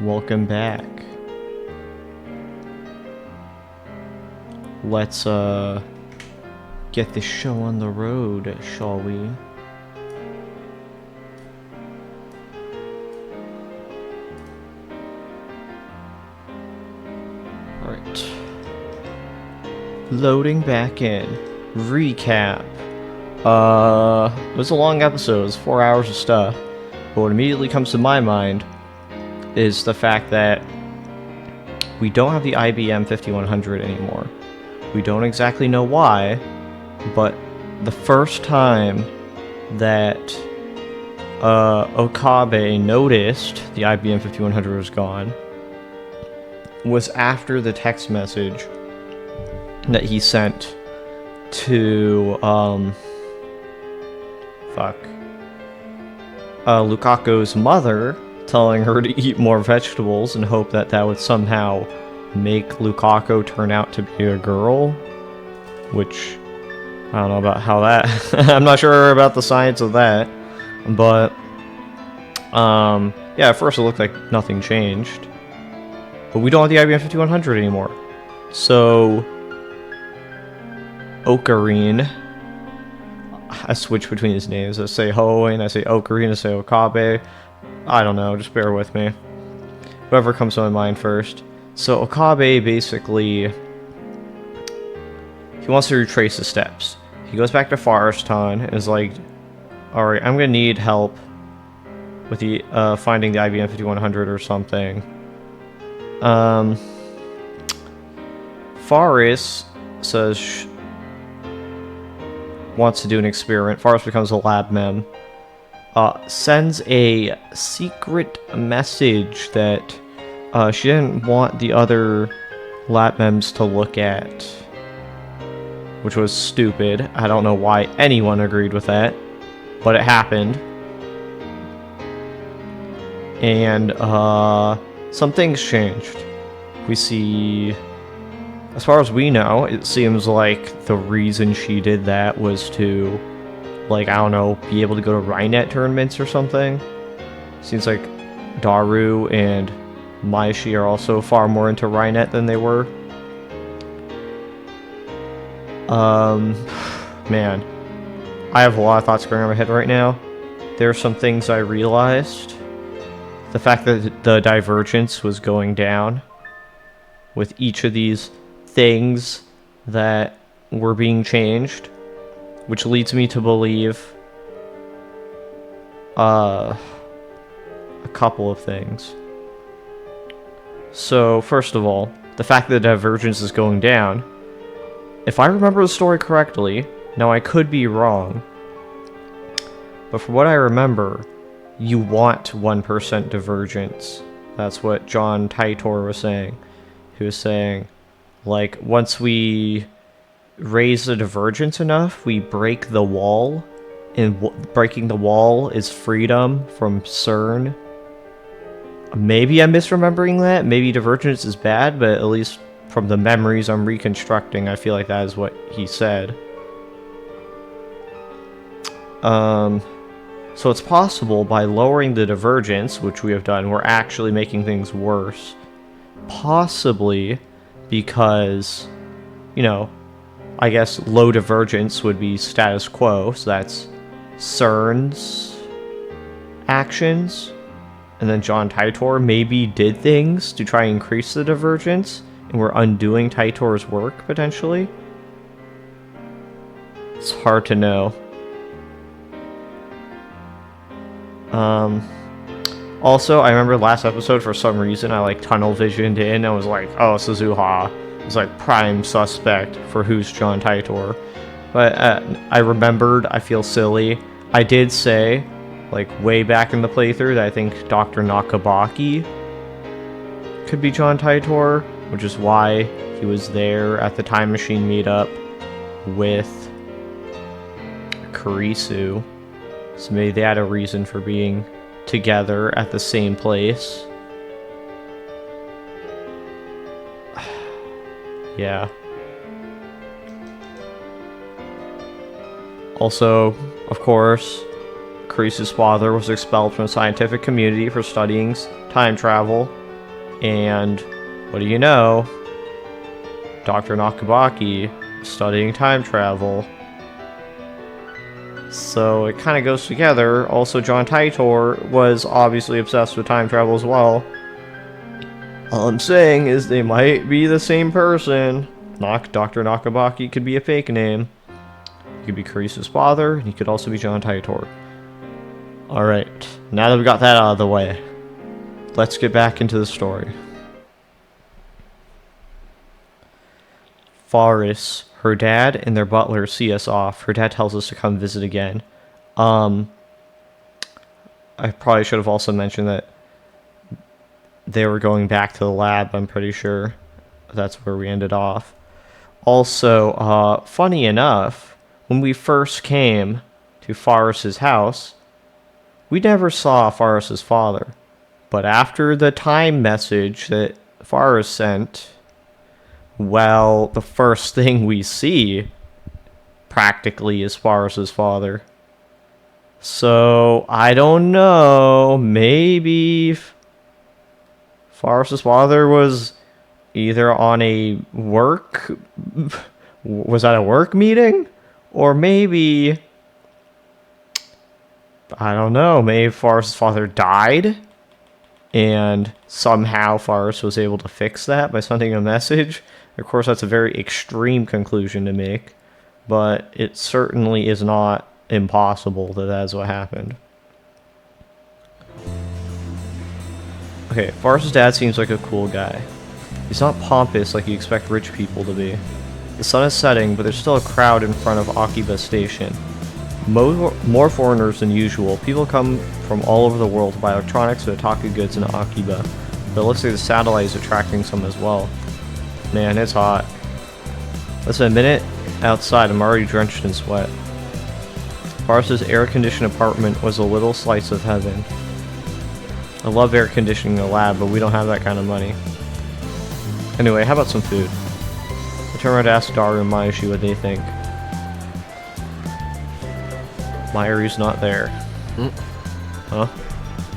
Welcome back. Let's get this show on the road, shall we? Alright. Loading back in. Recap. It was a long episode, it was 4 hours of stuff. But what immediately comes to my mind is the fact that we don't have the IBM 5100 anymore. We don't exactly know why, but the first time that Okabe noticed the IBM 5100 was gone was after the text message that he sent to Lukaku's mother, telling her to eat more vegetables and hope that that would somehow make Lukaku turn out to be a girl, which I don't know about how that I'm not sure about the science of that, but yeah, at first it looked like nothing changed, but we don't have the IBM 5100 anymore. So Ocarine, I switch between his names. I say Hoenn, I say Ocarine, I say Okabe. I don't know, just bear with me. Whoever comes to my mind first. So Okabe basically, he wants to retrace the steps. He goes back to Forest Town and is like, alright, I'm gonna need help with the finding the IBM 5100 or something. Forest says wants to do an experiment. Forest becomes a lab mem. Sends a secret message that she didn't want the other lab mems to look at, which was stupid. I don't know why anyone agreed with that, but it happened. And some things changed. We see, as far as we know, it seems like the reason she did that was to, like, I don't know, be able to go to Rhinet tournaments or something. Seems like Daru and Maishi are also far more into Rhinet than they were. Man, I have a lot of thoughts going on in my head right now. There are some things I realized. The fact that the divergence was going down with each of these things that were being changed, which leads me to believe a couple of things. So, first of all, the fact that the divergence is going down. If I remember the story correctly, now I could be wrong, but from what I remember, you want 1% divergence. That's what John Titor was saying. He was saying, like, once we raise the divergence enough, we break the wall, and breaking the wall is freedom from CERN. Maybe I'm misremembering that. Maybe divergence is bad, but at least from the memories I'm reconstructing, I feel like that is what he said. So it's possible by lowering the divergence, which we have done, we're actually making things worse. Possibly because, you know, I guess low divergence would be status quo, so that's CERN's actions. And then John Titor maybe did things to try and increase the divergence, and we're undoing Titor's work, potentially. It's hard to know. Also, I remember last episode, for some reason, I like tunnel visioned in and was like, oh, Suzuha is like prime suspect for who's John Titor. But I remembered, I feel silly. I did say, like, way back in the playthrough, that I think Dr. Nakabaki could be John Titor, which is why he was there at the Time Machine meetup with Kurisu. So maybe they had a reason for being together at the same place. Yeah. Also, of course, Kreese's father was expelled from the scientific community for studying time travel, And what do you know? Dr. Nakabaki studying time travel. So it kind of goes together. Also, John Titor was obviously obsessed with time travel as well. All I'm saying is they might be the same person. Dr. Nakabaki could be a fake name. He could be Carice's father, and he could also be John Titor. Alright, now that we got that out of the way, let's get back into the story. Faris, her dad, and their butler see us off. Her dad tells us to come visit again. I probably should have also mentioned that they were going back to the lab, I'm pretty sure. That's where we ended off. Also, funny enough, when we first came to Faris's house, we never saw Faris's father. But after the time message that Faris sent, well, the first thing we see practically is Faris's father. So, I don't know, maybe Faris's father was either on a work... was that a work meeting? Or maybe... I don't know, maybe Faris's father died? And somehow Faris was able to fix that by sending a message? Of course, that's a very extreme conclusion to make. But it certainly is not impossible that that's what happened. Okay, Faris's dad seems like a cool guy. He's not pompous like you expect rich people to be. The sun is setting, but there's still a crowd in front of Akiba Station. More foreigners than usual. People come from all over the world to buy electronics and otaku goods in Akiba. But it looks like the satellite is attracting some as well. Man, it's hot. Less than a minute outside, I'm already drenched in sweat. Faris's air-conditioned apartment was a little slice of heaven. I love air conditioning in the lab, but we don't have that kind of money. Anyway, how about some food? I turn around to ask Daru and Mayashi what they think. Mayuri's not there. Huh?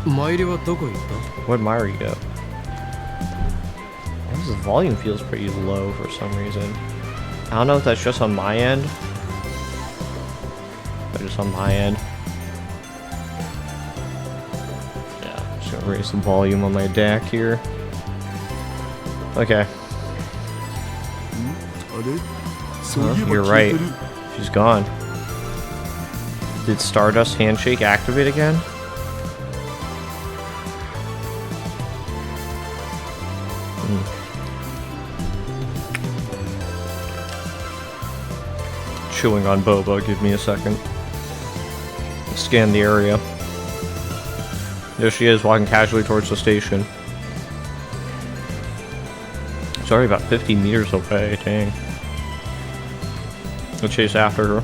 Where'd Mayuri go? The volume feels pretty low for some reason. I don't know if that's just on my end. Or just on my end. Yeah, I'm just gonna raise the volume on my DAC here. Okay. You're right. She's gone. Did Stardust Handshake activate again? Chewing on boba, give me a second. Scan the area. There she is, walking casually towards the station. It's already about 50 meters away, dang. We'll chase after her.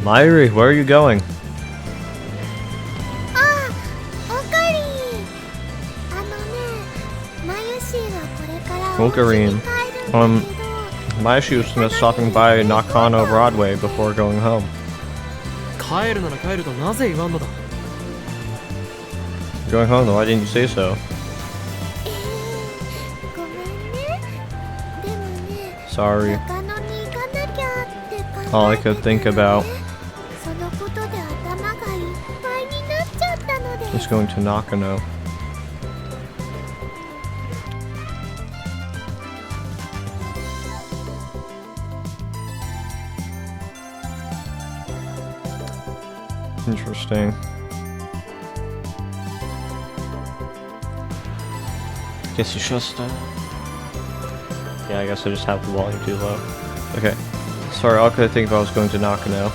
Mayuri, where are you going? Ocarine. Mayashi was stopping by Nakano Broadway before going home. Going home though, why didn't you say so? Sorry. All I could think about was going to Nakano. Interesting. Guess you just, yeah, I guess I just have the volume too low. Okay. Sorry, all I could think about was going to Nakano.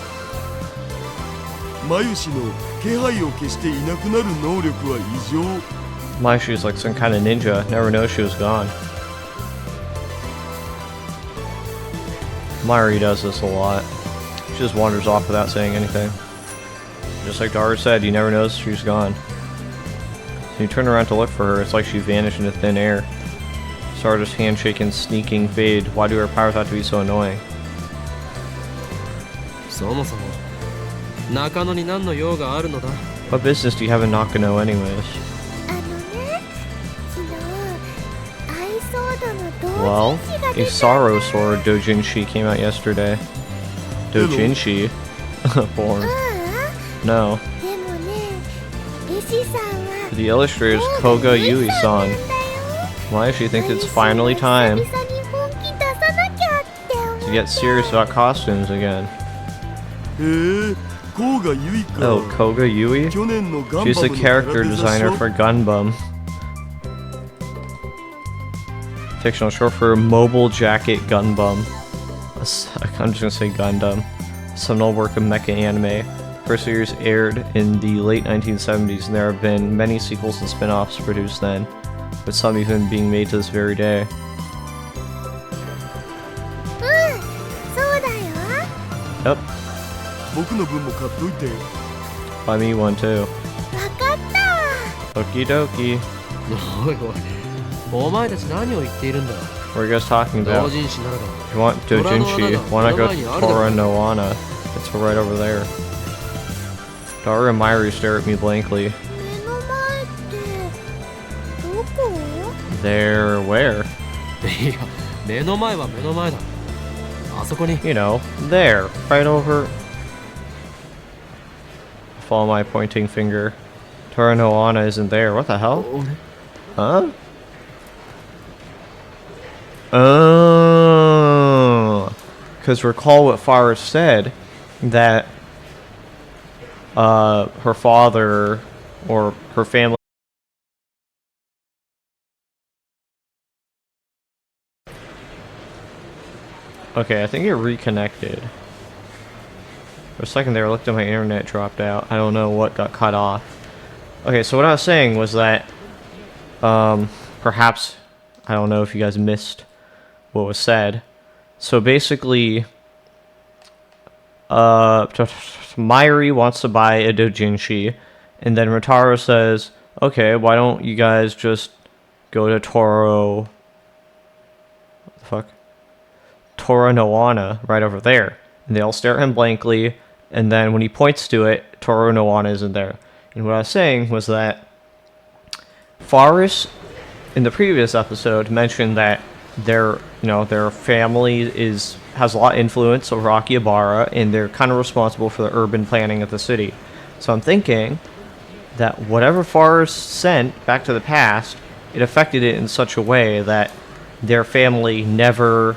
Mayushi's like some kind of ninja. Never know she was gone. Mayuri does this a lot. She just wanders off without saying anything. Just like Daru said, you never know she's gone. So you turn around to look for her, it's like she vanished into thin air. Stardust handshake and sneaking fade. Why do her powers have to be so annoying? What business do you have in Nakano anyways? Well, a Sorrow Sword Dojinshi came out yesterday. Dojinshi? Born. No. The illustrator is Koga Yui-san. Why she thinks it's finally time to get serious about costumes again. Oh, Koga Yui? She's the character designer for Gunbum. Fictional short for Mobile Jacket Gunbum. I'm just gonna say Gundam. Seminal work of mecha anime. First series aired in the late 1970s, and there have been many sequels and spin-offs produced then, with some even being made to this very day. Yep. Buy me one too. Okie dokie. What are you guys talking about? If you want Dojinshi, why not go to Tora no Ana? It's right over there. Daru and Mayuri stare at me blankly. There where? You know, there. Right over. Follow my pointing finger. Tora no Ana isn't there. What the hell? Huh? Oh. Because recall what Farah said, that her father or her family. Okay, I think it reconnected. For a second there, I looked at my internet, dropped out. I don't know what got cut off. Okay, so what I was saying was that, perhaps, I don't know if you guys missed what was said. So basically, Mayuri wants to buy a Dojinshi, and then Rotaro says, okay, why don't you guys just go to Tora no Ana, right over there. And they all stare at him blankly, and then when he points to it, Tora no Ana isn't there. And what I was saying was that Faris, in the previous episode, mentioned that their family has a lot of influence over Akihabara, and they're kind of responsible for the urban planning of the city. So I'm thinking that whatever Faris sent back to the past, it affected it in such a way that their family never,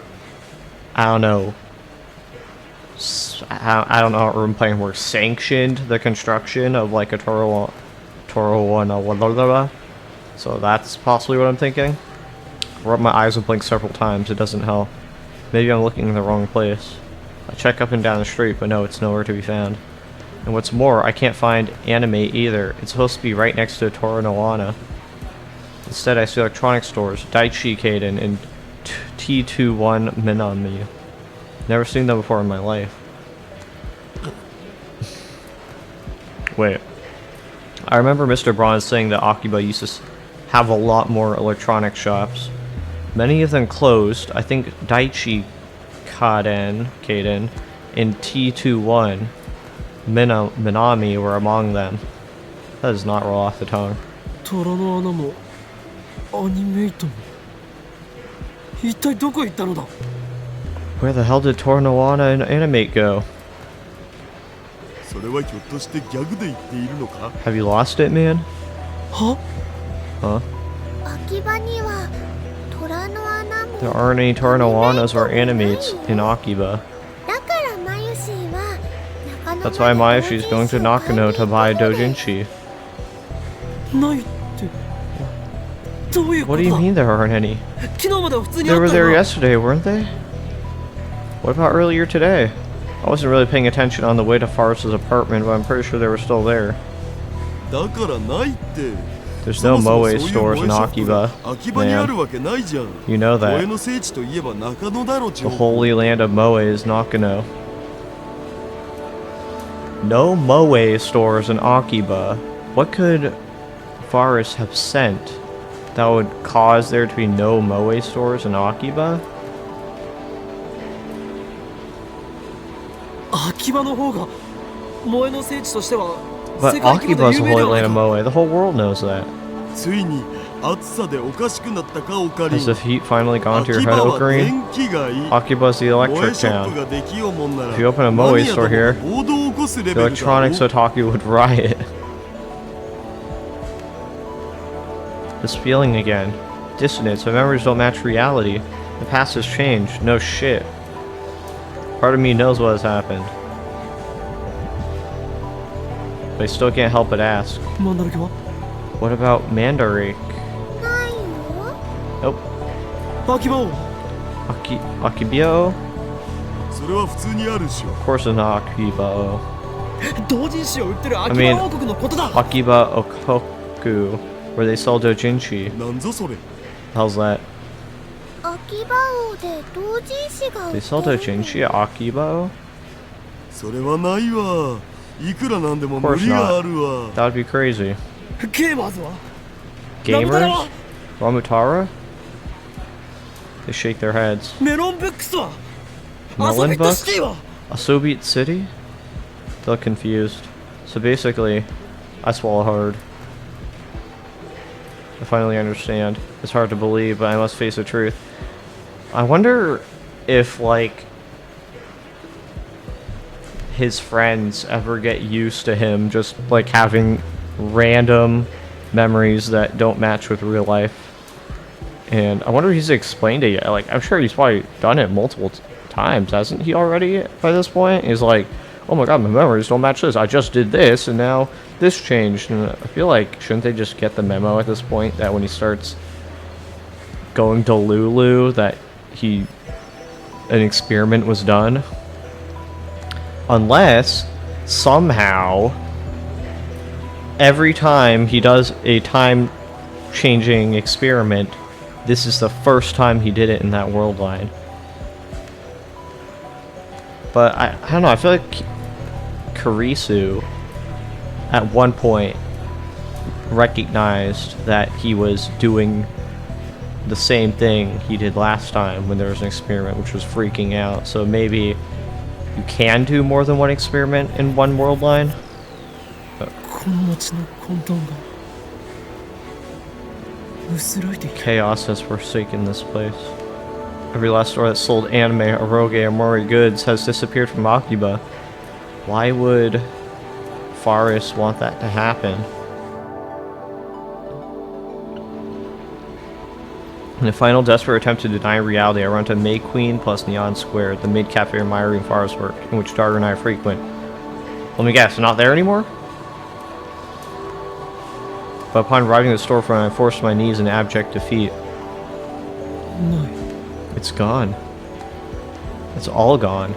I don't know how urban planning works, sanctioned the construction of like a Toro one. So that's possibly what I'm thinking. I rub my eyes and blink several times, it doesn't help. Maybe I'm looking in the wrong place. I check up and down the street, but no, it's nowhere to be found. And what's more, I can't find anime either. It's supposed to be right next to Tora no Ana. Instead, I see electronic stores, Daichi Kaden, and T21 Minami. Never seen them before in my life. Wait. I remember Mr. Braun saying that Akiba used to have a lot more electronic shops. Many of them closed. I think Daichi Kaden and T21 Minami were among them. That does not roll off the tongue. Where the hell did Tora no Ana and Animate go? Have you lost it, man? Huh? There aren't any Tora no Anas or Animates in Akiba. That's why Mayushi's going to Nakano to buy Dojinshi. What do you mean there aren't any? They were there yesterday, weren't they? What about earlier today? I wasn't really paying attention on the way to Faris' apartment, but I'm pretty sure they were still there. There's no Moe stores in Akiba, man. You know that. The holy land of Moe is Nakano. No Moe stores in Akiba. What could Faris have sent that would cause there to be no Moe stores in Akiba? But Akiba's a holy land of Moe. The whole world knows that. ついに暑さでおかしくなったかオカリン Has the heat finally gone to your head, 秋葉は Ocarine? 電気がいい Akiba's the 萌 electric えショップ town. ができようもんなら If you open a マ Moe ニアども store が here, 暴動を起こすレ the ベルだろ electronics otaku would riot. This feeling again. Dissonance. My memories don't match reality. The past has changed. No shit. Part of me knows what has happened. But I still can't help but ask. マンダラケは What about Mandarake? ないよ。 Nope. 秋葉を Akibio? それは普通にあるでしょ Of course it's not Akibo. 同人誌を売ってる I 秋 mean- 葉王国のことだ Akiba Okoku, where they sell dojinshi. なんぞそれ How's that? 秋葉王で同人誌が売 They って sell る dojinshi at Akibo? それはないわいくらなんでも Of 無 course 理が not. あるわ That would be crazy. ゲーマーズは Gamers? Ramutara? They shake their heads. メロンブックスは Melon アソビット Books? シティは Asobit City? They look confused. So basically, I swallow hard. I finally understand. It's hard to believe, but I must face the truth. I wonder if, like, his friends ever get used to him just, like, having random memories that don't match with real life. And I wonder if he's explained it yet. Like, I'm sure he's probably done it multiple times, hasn't he already by this point? He's like, oh my god, my memories don't match this. I just did this, and now this changed. And I feel like, shouldn't they just get the memo at this point that when he starts going to Lulu, that an experiment was done? Unless, somehow, every time he does a time-changing experiment, this is the first time he did it in that world line. But I don't know, I feel like Kurisu at one point recognized that he was doing the same thing he did last time when there was an experiment, which was freaking out. So maybe you can do more than one experiment in one world line? この街の混沌が薄らいでいく Chaos has forsaken this place. Every last store that sold anime, eroge, or mori goods has disappeared from Akiba. Why would Faris want that to happen? In a final desperate attempt to deny reality, I run to May Queen plus Neon Square, the mid cafe where Myri and Faris work, in which Darter and I frequent. Let me guess, they're not there anymore? But upon arriving at the storefront, I forced my knees in abject defeat. ない It's gone. It's all gone.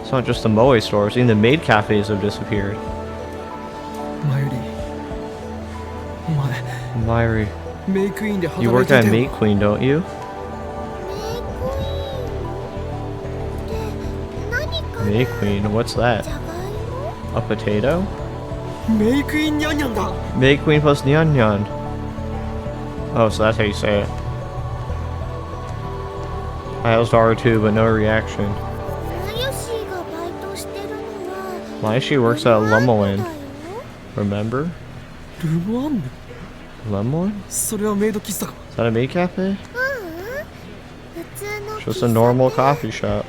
It's not just the Moe stores, even the maid cafes have disappeared. 前よりお前 Myri, メイクインで you 働い work てい at たよ Maid Queen, don't you? メイクイーンって何か Maid Queen, what's that? じゃがいも A potato? メイクインニャンニャンだ Maid Queen plus Nyan Nyan. Oh, so that's how you say it. I asked R2, but no reaction. マヨシーがバイトしてるのは Why she works at ルマンド Lemoine? だよ Remember? ルモアンヌ Lemoine? それはメイド喫茶か Is that a maid cafe? ううん普通の Just a normal coffee shop.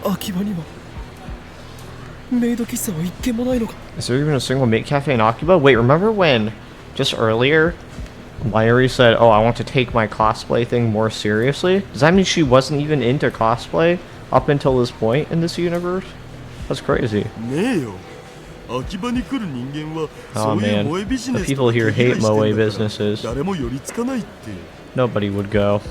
秋葉にはメイド喫茶は一軒もないのか Is there even a single maid cafe in Akiba? Wait, remember when, just earlier, Myri said, oh, I want to take my cosplay thing more seriously? Does that mean she wasn't even into cosplay up until this point in this universe? That's crazy. ねえよ秋葉に来る人間は Oh そういう man, 萌えビジネ the ス people と here か被 hate 害してん Moe だから businesses. 誰も寄りつかないって Nobody would go.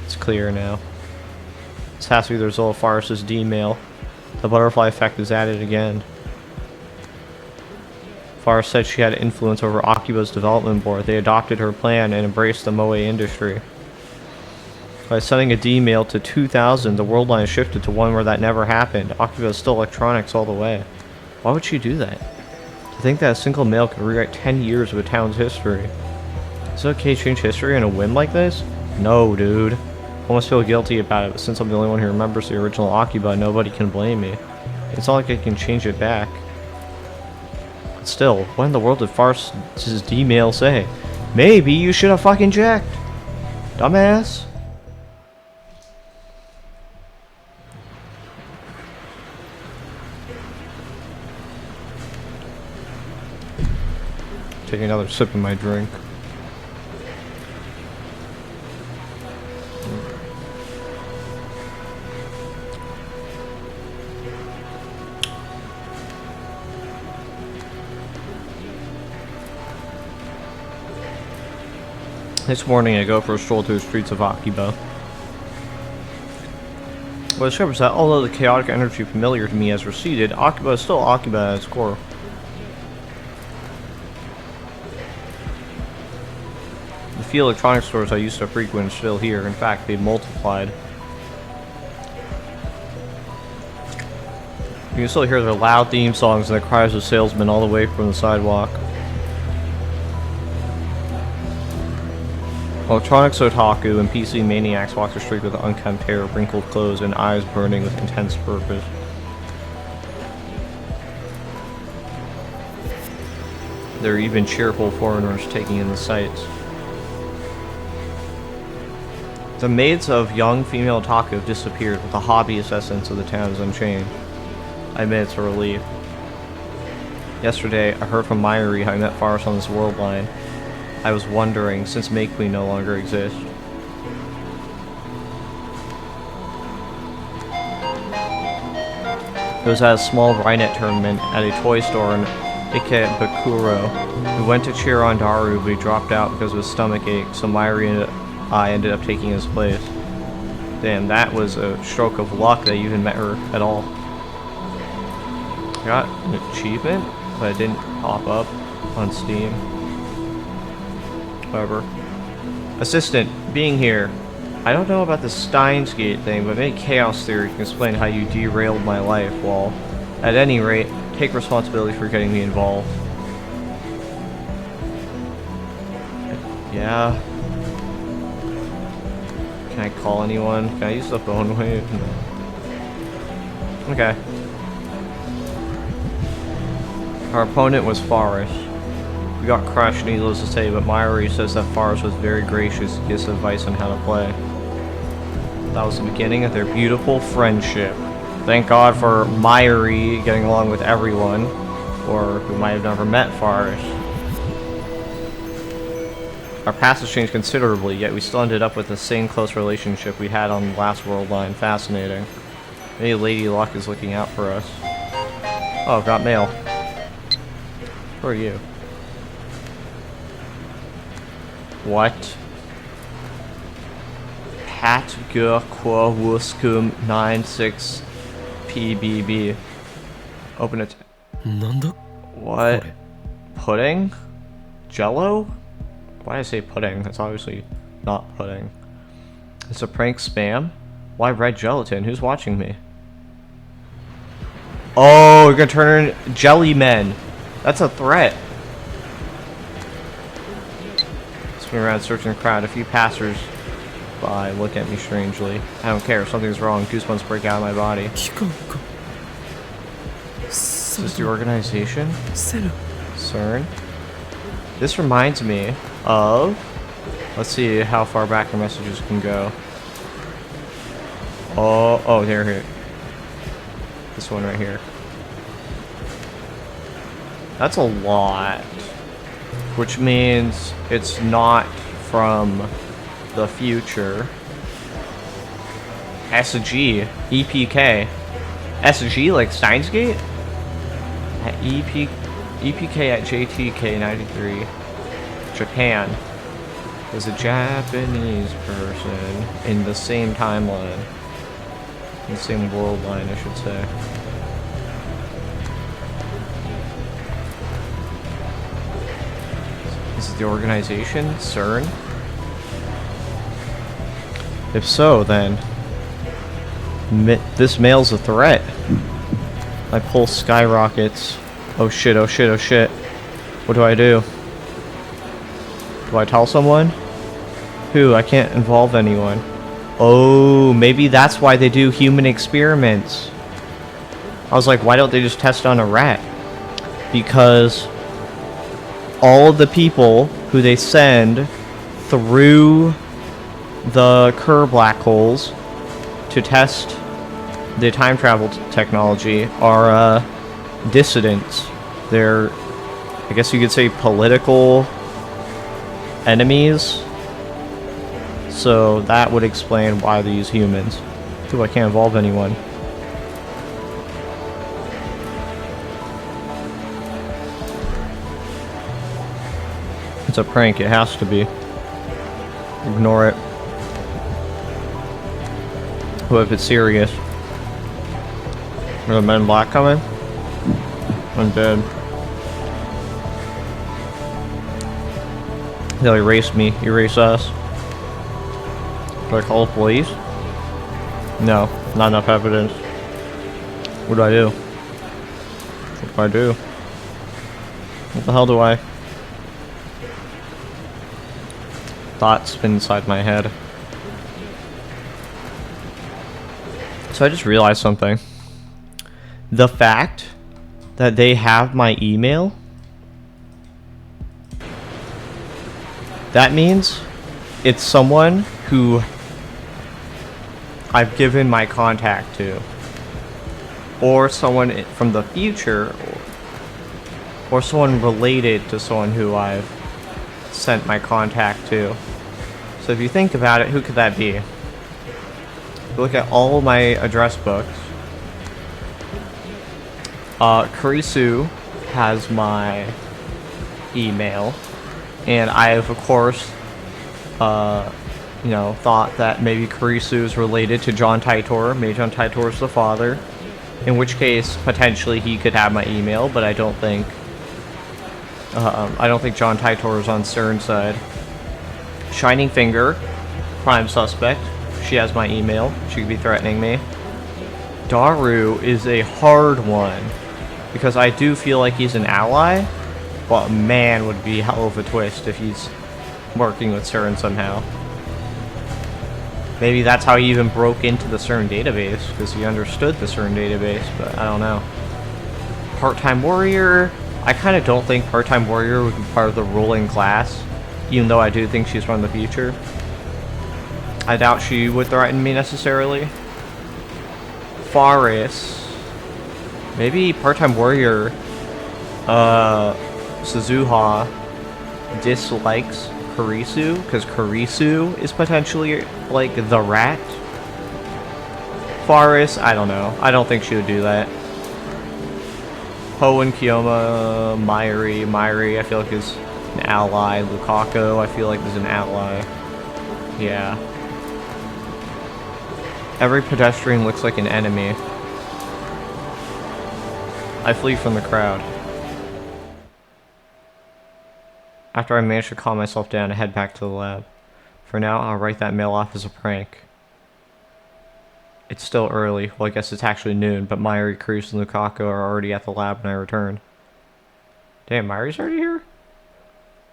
It's clear now. This has to be the result of Faris' D-mail. The butterfly effect is at it again. Faris said she had influence over Akiba's development board. They adopted her plan and embraced the Moe industry. By sending a D-mail to 2000, the world line shifted to one where that never happened. Akiba is still electronics all the way. Why would she do that? To think that a single mail could rewrite 10 years of a town's history. Is it okay to change history on a whim like this? No, dude. I almost feel guilty about it, but since I'm the only one who remembers the original Akiba, nobody can blame me. It's not like I can change it back. But still, what in the world did Fars's D-mail say? Maybe you should have fucking checked. Dumbass. Taking another sip of my drink. This morning I go for a stroll through the streets of Akiba. What I discovered is that although the chaotic energy familiar to me has receded, Akiba is still Akiba at its core. The few electronics stores I used to frequent are still here. In fact, they've multiplied. You can still hear their loud theme songs and the cries of salesmen all the way from the sidewalk. Electronics otaku and PC maniacs walk the street with unkempt hair, wrinkled clothes, and eyes burning with intense purpose. There are even cheerful foreigners taking in the sights. The maids of young female otaku have disappeared, but the hobbyist essence of the town is unchanged. I admit it's a relief. Yesterday, I heard from Mayuri how I met Faris on this world line. I was wondering, since May Queen no longer exists. It was at a small Rhinet tournament at a toy store in Ikebukuro. We went to cheer on Daru, but he dropped out because of his stomach ache, so Mayuri and I ended up taking his place. Damn, that was a stroke of luck that you even met her at all. I got an achievement, but it didn't pop up on Steam. Whatever. Assistant, being here. I don't know about the STEINS gate thing, but maybe chaos theory can explain how you derailed my life. Well, at any rate, take responsibility for getting me involved. Yeah. Can I call anyone? Can I use the phone wave? No. Okay. Our opponent was Faris. We got crushed, needless to say, but Mayuri says that Faris was very gracious to give us advice on how to play. That was the beginning of their beautiful friendship. Thank God for Mayuri getting along with everyone, or who might have never met Faris. Our paths has changed considerably, yet we still ended up with the same close relationship we had on the last world line. Fascinating. Maybe Lady Luck is looking out for us. Oh, got mail. Who are you? What? Pat Gur Qua Wuskum 96 PBB. Open it. What? Pudding? Jello? Why did I say pudding? That's obviously not pudding. It's a prank spam? Why red gelatin? Who's watching me? Oh, you're gonna turn in jelly men. That's a threat. Around searching the crowd, a few passers-by look at me strangely. I don't care, something's wrong. Goosebumps break out of my body. Is this the organization? CERN? This reminds me of... Let's see how far back the messages can go. Oh, here. This one right here. That's a lot. Which means it's not from the future. SG, EPK. SG like Steins Gate? At EPK at JTK 93. Japan. There's a Japanese person in the same timeline. In the same world line, I should say. Is it the organization? CERN? If so, then this mail's a threat. My pulse skyrockets. Oh shit, oh shit, oh shit. What do I do? Do I tell someone? Who? I can't involve anyone. Oh, maybe that's why they do human experiments. I was like, why don't they just test on a rat? Because all of the people who they send through the Kerr black holes to test the time travel technology are dissidents. They're, I guess you could say, political enemies. So that would explain why they use humans. Ooh, I can't evolve anyone. It's a prank, it has to be. Ignore it. What if it's serious? Are the men in black coming? I'm dead. They'll erase me, erase us. Do I call the police? No, not enough evidence. What do I do? What do I do? What the hell do I... Thoughts spin inside my head. So I just realized something. The fact that they have my email, that means it's someone who I've given my contact to, or someone from the future, or someone related to someone who I've sent my contact to. So if you think about it, who could that be? Look at all my address books. Kurisu has my email, and I have, of course, you know, thought that maybe Kurisu is related to John Titor. Maybe John Titor is the father, in which case potentially he could have my email, but I don't think John Titor is on CERN's side. Shining Finger, prime suspect. She has my email. She could be threatening me. Daru is a hard one, because I do feel like he's an ally, but man, would be hell of a twist if he's working with CERN somehow. Maybe that's how he even broke into the CERN database, because he understood the CERN database, but I don't know. Part-Time Warrior, I kind of don't think Part-Time Warrior would be part of the ruling class, even though I do think she's from the future. I doubt she would threaten me necessarily. Faris. Maybe Part-Time Warrior, Suzuha dislikes Kurisu, because Kurisu is potentially, like, the rat. Faris, I don't know. I don't think she would do that. Ho and Kiyoma, Mairi, I feel like is an ally. Lukaku, I feel like is an ally. Yeah. Every pedestrian looks like an enemy. I flee from the crowd. After I manage to calm myself down, I head back to the lab. For now, I'll write that mail off as a prank. It's still early. Well, I guess it's actually noon, but Mairi, Cruz, and Lukaku are already at the lab when I return. Damn, Mairi's already here?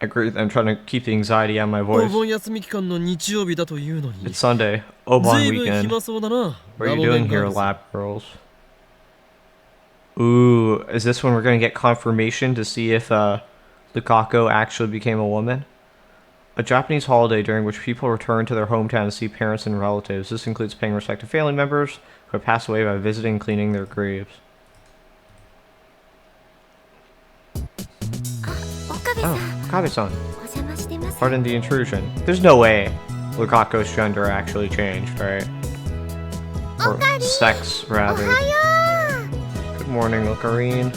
I agree. I'm trying to keep the anxiety out of my voice. It's Sunday. Obon weekend. What are you doing here, lab girls? Ooh, is this when we're going to get confirmation to see if Lukaku actually became a woman? A Japanese holiday during which people return to their hometown to see parents and relatives. This includes paying respect to family members who have passed away by visiting and cleaning their graves. Oh, Okabe-san. Pardon the intrusion. There's no way Lukaku's gender actually changed, right? Or sex, rather. Good morning, Ocarine.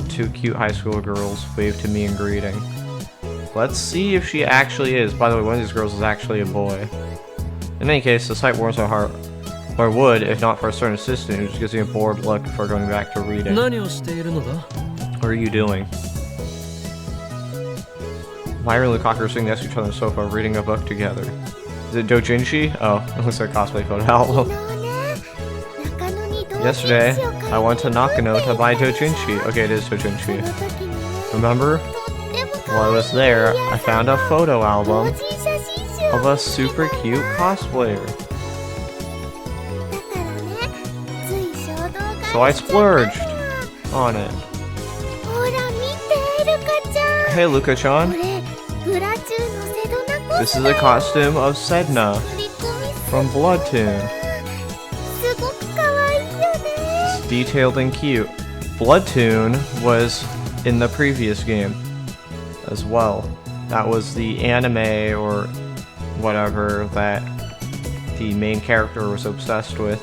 Two cute high school girls wave to me in greeting. Let's see if she actually is. By the way, one of these girls is actually a boy. In any case, the sight warms my heart. Or would, if not for a certain assistant who just gives me a bored look before going back to reading. What are you doing? Myra and Lukaku are sitting next to each other on the sofa, reading a book together. Is it Dojinshi? Oh, it looks like a cosplay photo album. Yesterday, I went to Nakano to buy Dojinshi. Okay, it is Dojinshi. Remember? While I was there, I found a photo album of a super cute cosplayer. So So I splurged on it. ほら見てルカちゃん Hey, こ Luka-chan. れグラチューのセドナコ This is a costume of Sedna 取り込み from Bloodtoon. すごく可愛いよね It's detailed and cute. Bloodtoon was in the previous game as well. That was the anime or whatever that the main character was obsessed with.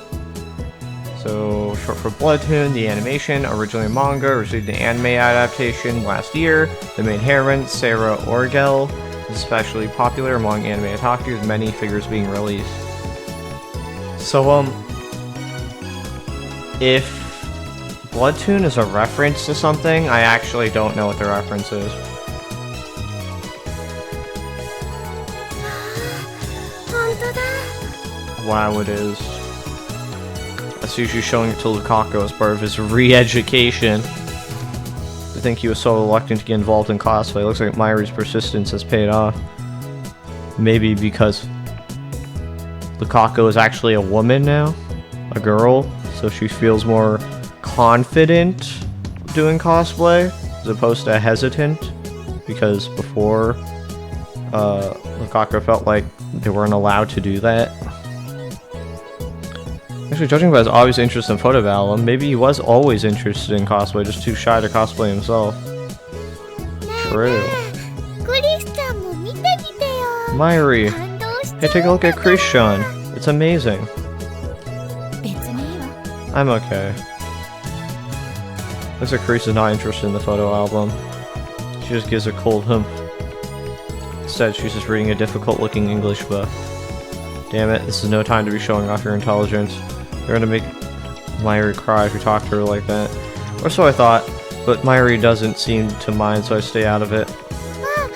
So, short for Bloodtoon, the animation, originally manga, received an anime adaptation last year. The main heroine, Sarah Orgel, is especially popular among anime otaku, with many figures being released. So, if Bloodtoon is a reference to something, I actually don't know what the reference is. 本当だ Wow, it is. That's usually showing it to Lukaku as part of his re-education. I think he was so reluctant to get involved in cosplay. It looks like Mayuri's persistence has paid off. Maybe because Lukaku is actually a woman now, a girl, so she feels more confident doing cosplay as opposed to hesitant. Because before, Lukaku felt like they weren't allowed to do that. Actually, judging by his obvious interest in photo album, maybe he was always interested in cosplay, just too shy to cosplay himself. True. クリスちゃんも見てきてよ Mayuri, 感動しちゃ hey, take a look at Christian. It's amazing. 別にいいわ I'm okay. Looks like Chris is not interested in the photo album. She just gives a cold hump. Instead, she's just reading a difficult-looking English book. Damn it, this is no time to be showing off your intelligence. You're gonna make Mayuri cry if you talk to her like that. Or so I thought, but Mayuri doesn't seem to mind, so I stay out of it. わあ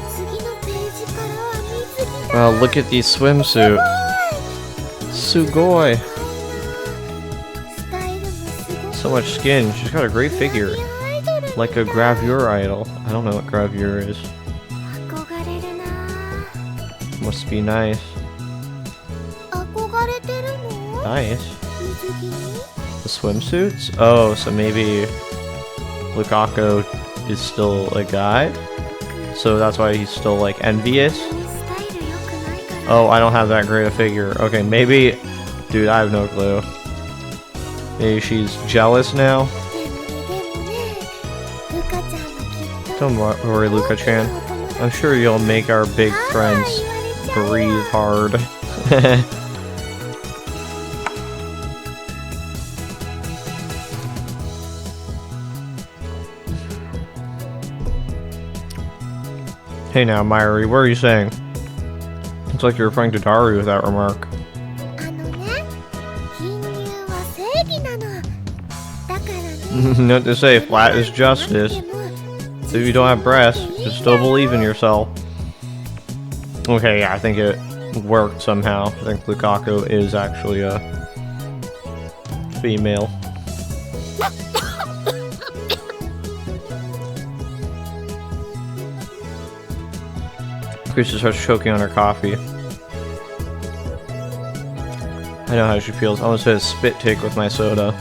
次のページからは水着だ Wow, look at these swimsuit. Sugoi. スタイルもす So ごく much skin. She's got a great figure. アイドル Like a gravure idol. I don't know what gravure is. 憧れるな Must be nice. 憧れてるの Nice. 水着に The swimsuits? Oh, so maybe Lukaku is still a guy? So that's why he's still like envious? スタイル良くないから Oh, I don't have that great a figure. Okay, maybe... Dude, I have no clue. Maybe she's jealous now? でもねルカちゃんはきっと Don't worry, Luka-chan. I'm sure you'll make our big friends breathe hard. Hey now, Mayuri, what are you saying? Looks like you're referring to Daru with that remark. あのね貧乳は正義なのだからね Note to say, flat is justice. でも So if you don't have breasts, you still believe in yourself. Okay, yeah, I think it worked somehow. I think Lukaku is actually a female. Chris just starts choking on her coffee. I know how she feels. I almost had a spit take with my soda.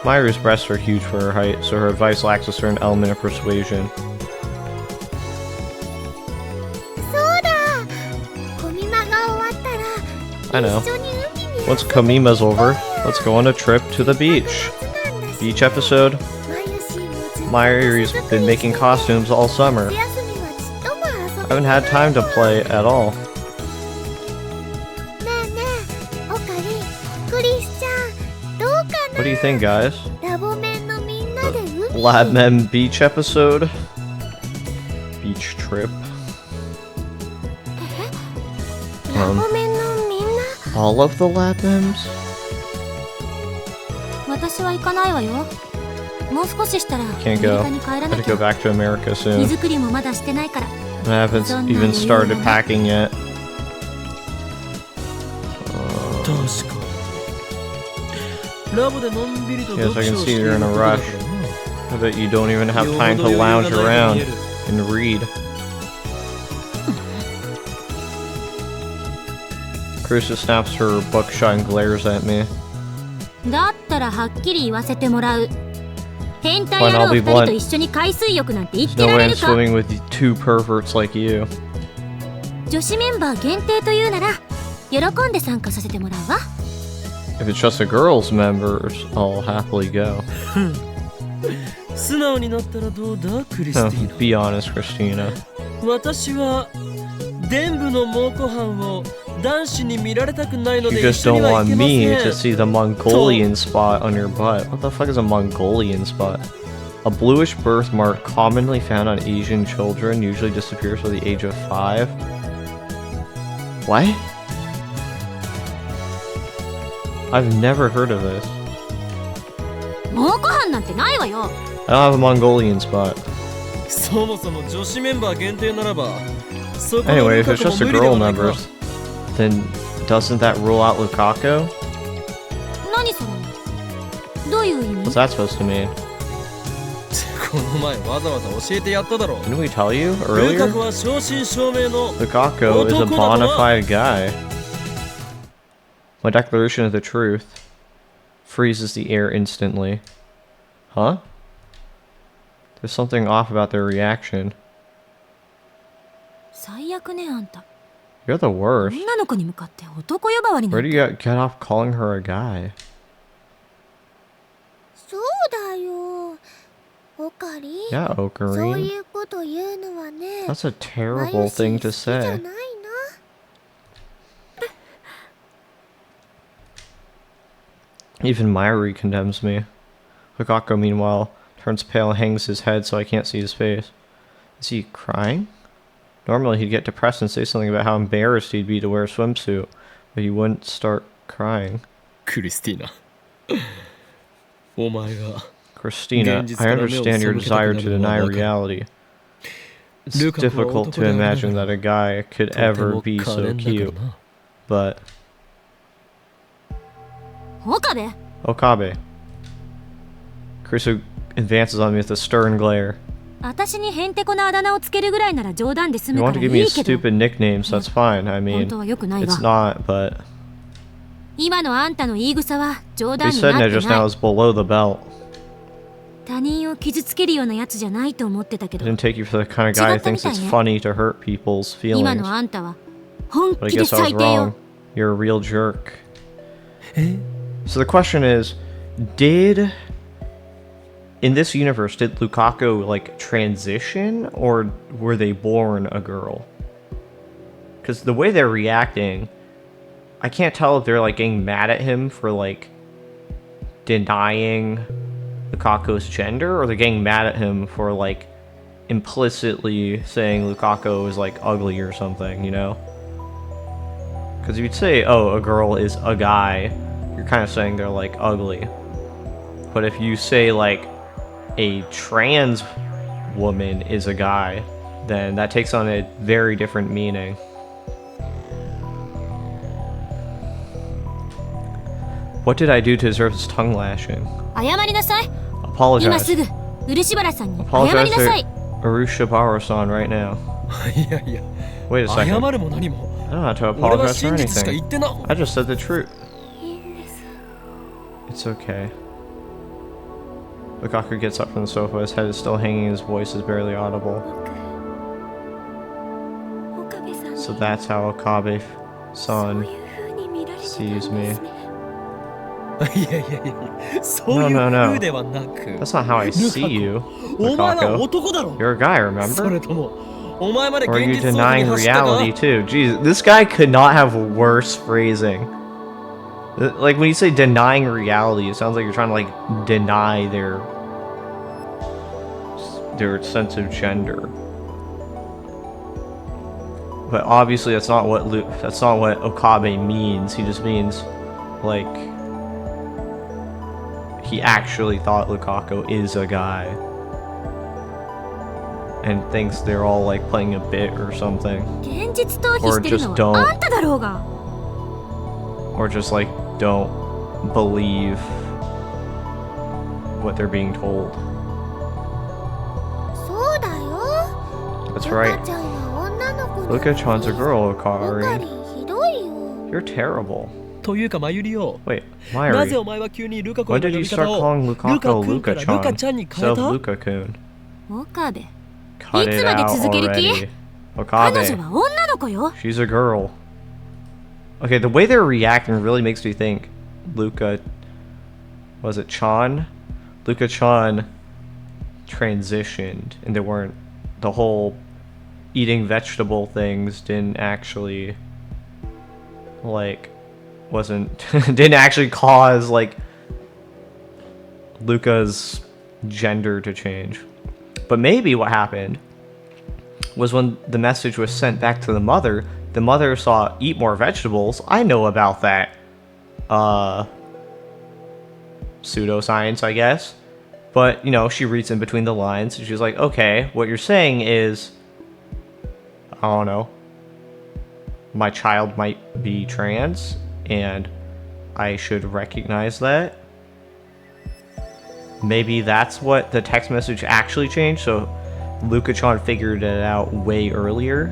Mayuri's breasts are huge for her height, so her advice lacks a certain element of persuasion. そうだコミマが終わったら I know. 一緒に海に Once Komima's over, let's go on a trip to the beach. Beach episode? Mayuri's been making costumes all summer. I haven't had time to play at all. ねえねえオカリクリスちゃんどうか What do you think, guys? なラボメンのみんなで海へ Lab Mem Beach episode? Beach trip? ラボメンのみんな All of the Lab Mems? 私は行かないわよ。もう少ししたらアメ Can't リ go. カに帰ら I な have き to ゃ go。back to America 荷 soon. 造りもまだしてないから。 I haven't even started packing yet. 確かラボでのんびりと Yes, 読 I 書 can をし see てい you're る in こ a とだ rush. からな I bet you don't even have time to lounge around and read. Crucia snaps her book shut and glares at me. だったらはっきり言わせてもらう。変態 Fine, 野 I'll 郎 be 二人 blunt. と一緒に海水浴なんて言っ There's て no ら way れ I'm るか。 swimming with two perverts like you. 女子メンバー限定というなら喜んで参加させてもらうわ。 If it's just a girls members, I'll happily go. 素直になったらどうだクリス No, ティー be honest, Christina. ナ。私は伝部の猛虎犯を男子に見られたくないの You で just 一緒 don't には want 行けま me せ to ん。 see the Mongolian spot on your butt. What the fuck is a Mongolian spot? A bluish birthmark commonly found on Asian children usually disappears by the age of 5. What? I've never heard of this. 猛虎犯なんてないわよ。 I don't have a Mongolian spot. そもそも女子メンバー限定ならばそこの Anyway, ル if カ it's 子 just も a 無理で girl はないか。 members, then doesn't that rule out Lukaku? 何それ。どういう意味？ What's that supposed to mean? この前わざわざ教えてやっただろう。 Didn't we tell you ルカ earlier? 子は正真正銘の Lukaku is a bona fide guy. My declaration of the truth freezes the air instantly. Huh? There's something off about their reaction. 最悪ねあんた。 You're the worst. 女の子に向かって男呼ばわりな Where ん do て。 you get off calling her a guy? そうだよオカリン Yeah, そう Ocarine. いうこと言うのはね That's a マ terrible ユシ thing 好 to きじゃ say. ないな Even Myri condemns me. Lukaku, meanwhile, turns pale and hangs his head so I can't see his face. Is he crying? Normally he'd get depressed and say something about how embarrassed he'd be to wear a swimsuit, but he wouldn't start crying. クリスティーナ。お前が Christina, I understand your desire to deny reality. It's difficult to imagine that a guy could ever be so cute, but... 岡部。 Okabe. Kurisu advances on me with a stern glare. 私にへんてこなあだ名をつけるぐらいなら冗談で済 You むか want ら to い give me a いけど。 stupid nickname, so that's fine. I 本 mean, 当は良くない it's わ。 not, but... 今のあんたの言い草は冗 What 談 he に said なっ now て just な now い。 is below the belt. 他人を傷つけるようなやつじゃないと思ってたけ I ど、 didn't take you for the kind of guy who thinks it's funny to hurt people's 今 feelings. のあんたは本 But I 気で guess I was 最低よ wrong.。You're a real jerk. So the question is, did... In this universe, did Lukaku, like, transition, or were they born a girl? Because the way they're reacting, I can't tell if they're, like, getting mad at him for, like, denying Lukaku's gender, or they're getting mad at him for, like, implicitly saying Lukaku is, like, ugly or something, you know? Because if you'd say, oh, a girl is a guy, you're kind of saying they're, like, ugly. But if you say, like, a trans woman is a guy, then that takes on a very different meaning. What did I do to deserve this tongue lashing? 謝りなさい。今 Apologize. すぐ漆原さんに謝 Apologize りなさい。 to Urushibaru-san right now. いやいや Wait a 謝 second. るも何も I don't have to 俺は apologize for 真実しか anything. 言ってな I just said the truth. It's okay. Lukaku gets up from the sofa, his head is still hanging, his voice is barely audible. 岡部さんに So that's how Okabe そう son いう風に見られてたん sees です me. ねいやいやいやいやそういう No, no, no. 風ではなく That's not how I see you, お前は Lukaku. 男だろ You're a guy, それ remember? ともお前まで Or are 現 you 実逃避 denying に走ったか reality too? Jeez, this guy could not have worse phrasing. Like when you say denying reality, it sounds like you're trying to like deny their sense of gender. But obviously that's not what Okabe means. He just means like he actually thought Lukaku is a guy and thinks they're all like playing a bit or something, 現実逃避してるの Or just don't. はあんただろうが。 or just like don't believe what they're being told. そうだよ That's ル right. カちゃんは女の子 Luka-chan's a girl, オカリ Okari. ンひどいよ You're terrible. というかまゆりよ。 Wait, なぜ Mayuri. お前は急にルカ子 When の did 呼 you び start 方を calling ルカ Lukaku 君からルカ Luka-chan? ちゃんに変 So えた？ Luka-kun. 岡部 Cut it いつまで out 続ける気？ already. 彼女 Okabe. は女の子よ。 She's a girl. Okay, the way they're reacting really makes me think Luka... Was it Chan? Luka-chan transitioned and they weren't... The whole eating vegetable things didn't actually... Like... Wasn't... didn't actually cause, like... Luka's gender to change. But maybe what happened was when the message was sent back to the mother saw eat more vegetables. I know about that pseudoscience, I guess. But, you know, she reads in between the lines and she's like, okay, what you're saying is, I don't know, my child might be trans and I should recognize that. Maybe that's what the text message actually changed, so Luka-chan figured it out way earlier.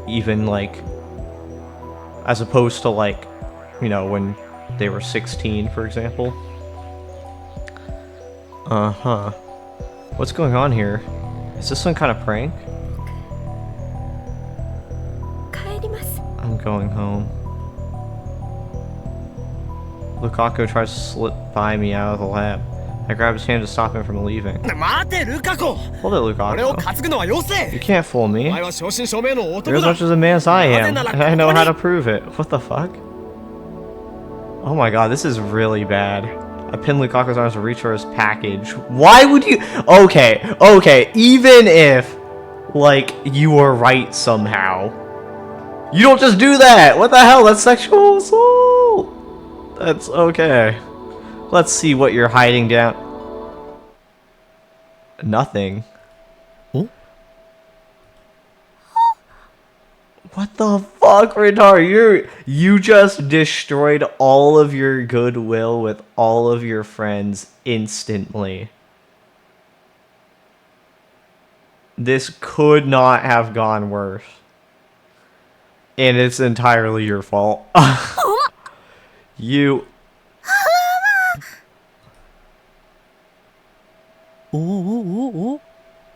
Even, like, as opposed to, like, you know, when they were 16, for example. Uh-huh. What's going on here? Is this some kind of prank? 帰ります。 I'm going home. Lukaku tries to slip by me out of the lab. I grab his hand to stop him from leaving. 待てルカ子。 Hold it, 俺を Lukaku. 担ぐのはよ You せ。 can't fool お me. 前は正真正銘の You're 男 as だ。 much as a man as I am, Nada, and I know how to Nakoni. prove it. What the fuck? Oh my god, this is really bad. I pinned Lukaku's arms to reach for his package. Why would you... Okay, even if, like, you were right somehow, you don't just do that! What the hell? That's sexual assault! That's okay. Let's see what you're hiding down. Nothing. Oh? What the fuck, retard? You just destroyed all of your goodwill with all of your friends instantly. This could not have gone worse. And it's entirely your fault. You... おお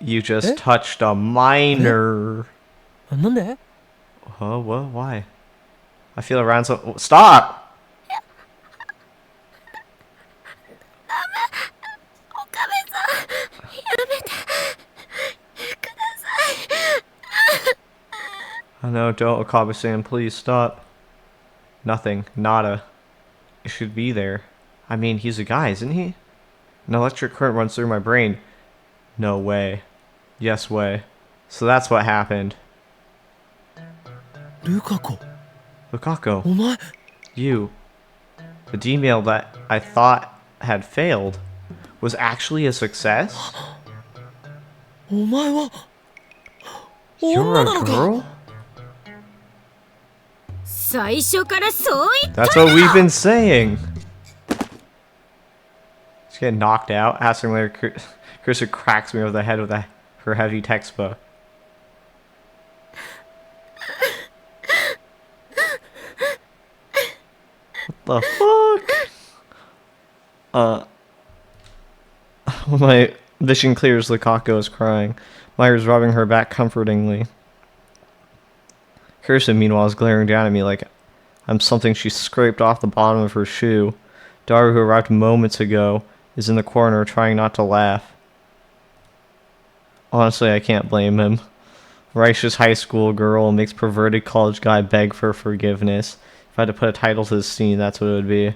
You just Eh? touched a minor. なんで？ Huh? What? Why? I feel around so... Stop! 岡部さん、やめてください。 Oh no, don't, Okabe-san, please stop. Nothing. Nada. It should be there. I mean, he's a guy, isn't he? An electric current runs through my brain. No way. Yes way. So that's what happened. ルカ子、 Lukaku, お前。 you. The D-mail that I thought had failed was actually a success? お前は You're 女 a なのか。 girl? 最初からそう言っ That's what we've been saying. She's getting knocked out. Asking later, Krista cracks me over the head with her heavy textbook. What the fuck? When my vision clears, Lukaku is crying. Myra's rubbing her back comfortingly. Kirsten, meanwhile, is glaring down at me like I'm something she scraped off the bottom of her shoe. Daru, who arrived moments ago, is in the corner trying not to laugh. Honestly, I can't blame him. Righteous high school girl makes perverted college guy beg for forgiveness. If I had to put a title to this scene, that's what it would be.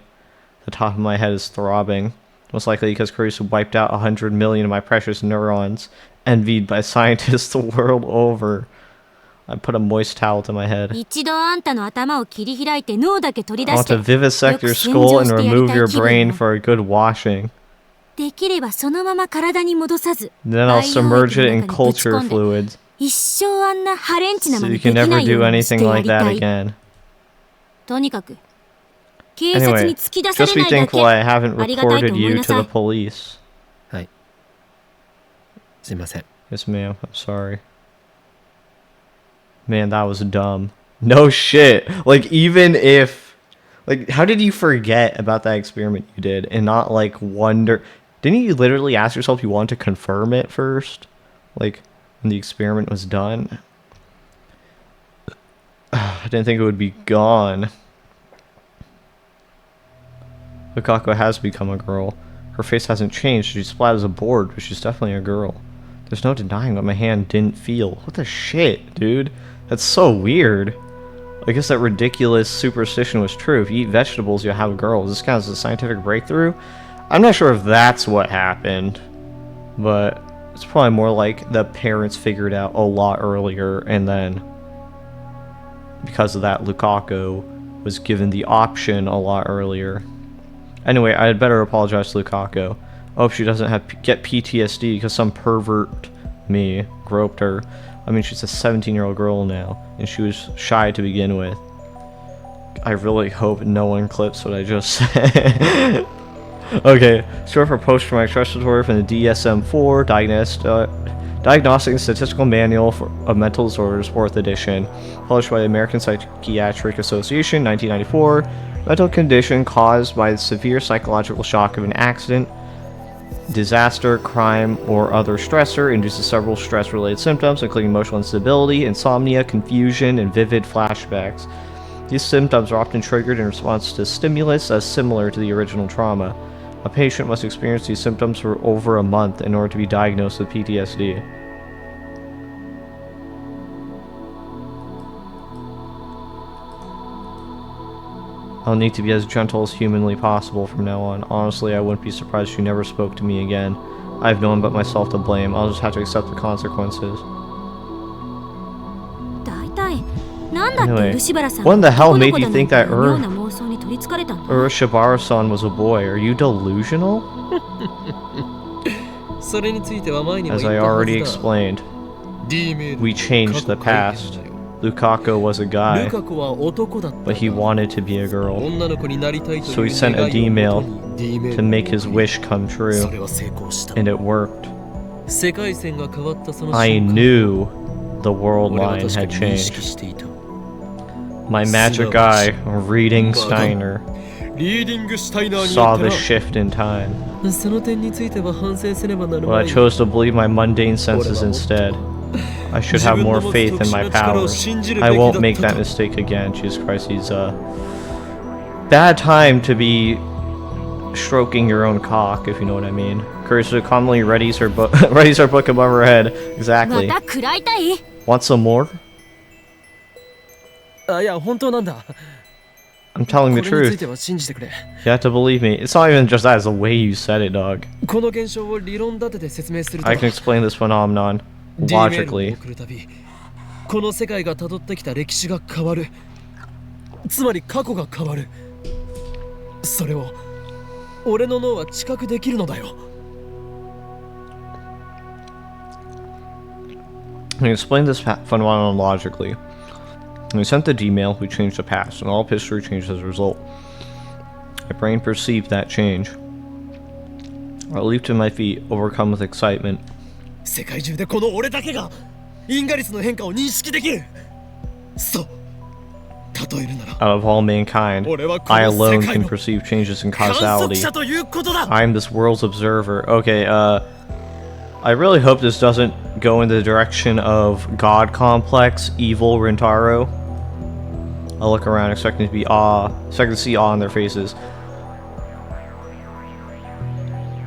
The top of my head is throbbing. Most likely because Carissa wiped out 100 million of my precious neurons, envied by scientists the world over. I put a moist towel to my head. 一度あんたの頭を切り開いて脳だけ取り I 出し want て to vivisect your skull and remove your brain for a good washing. できればそのまま体に戻さず Then I'll submerge it in culture fluids 一生あんなハレンチな so ま you ねで can きな never いよ do うにして anything や like り that たい again. とにかく警察 Anyway, に突き出さ just れ be ないだけ thankful I haven't ありがたいと reported 思い you な to さ the い police. はい。すいません。 Yes, ma'am. I'm sorry. Man, that was dumb. No shit. Like, even if, Like, how did you forget about that experiment you did and not, like, wonder... Didn't you literally ask yourself you wanted to confirm it first? Like, when the experiment was done? I didn't think it would be gone. Lukako has become a girl. Her face hasn't changed. She's flat as a board, but she's definitely a girl. There's no denying what my hand didn't feel. What the shit, dude? That's so weird. I guess that ridiculous superstition was true. If you eat vegetables, you'll have a girl. Is this kind of a scientific breakthrough? I'm not sure if that's what happened, but it's probably more like the parents figured out a lot earlier, and then because of that, Lukaku was given the option a lot earlier. Anyway, I'd better apologize to Lukaku. I hope she doesn't get PTSD because some pervert, me, groped her. I mean, she's a 17-year-old girl now, and she was shy to begin with. I really hope no one clips what I just said. Okay, short for post-traumatic stress disorder from the DSM-4, Diagnostic and Statistical Manual of Mental Disorders, 4th edition, published by the American Psychiatric Association, 1994. Mental condition caused by the severe psychological shock of an accident, disaster, crime, or other stressor induces several stress-related symptoms, including emotional instability, insomnia, confusion, and vivid flashbacks. These symptoms are often triggered in response to stimulus as similar to the original trauma. A patient must experience these symptoms for over a month in order to be diagnosed with PTSD. I'll need to be as gentle as humanly possible from now on. Honestly, I wouldn't be surprised if she never spoke to me again. I have no one but myself to blame. I'll just have to accept the consequences. Anyway, what in the hell made you think that Urashibara-san was a boy? Are you delusional? As I already explained, we changed the past. Lukaku was a guy, but he wanted to be a girl. So he sent a D-mail to make his wish come true, and it worked. I knew the world line had changed. My magic eye, reading Steiner, saw the shift in time. But I chose to believe my mundane senses instead. I should have more faith in my powers. I won't make that mistake again. Jesus Christ, he's bad time to be stroking your own cock, if you know what I mean. Carissa calmly readies her book above her head. Exactly. Want some more? I'm telling the truth. You have to believe me. It's not even just that, it's the way you said it, dog. I can explain this phenomenon logically. I can explain this phenomenon logically. When we sent the D-mail, we changed the past, and all of history changed as a result. My brain perceived that change. I leaped to my feet, overcome with excitement. Out of all mankind, I alone can perceive changes in causality. I am this world's observer. Okay, I really hope this doesn't go in the direction of God complex, evil Rintaro. I'll look around, expecting to see awe on their faces.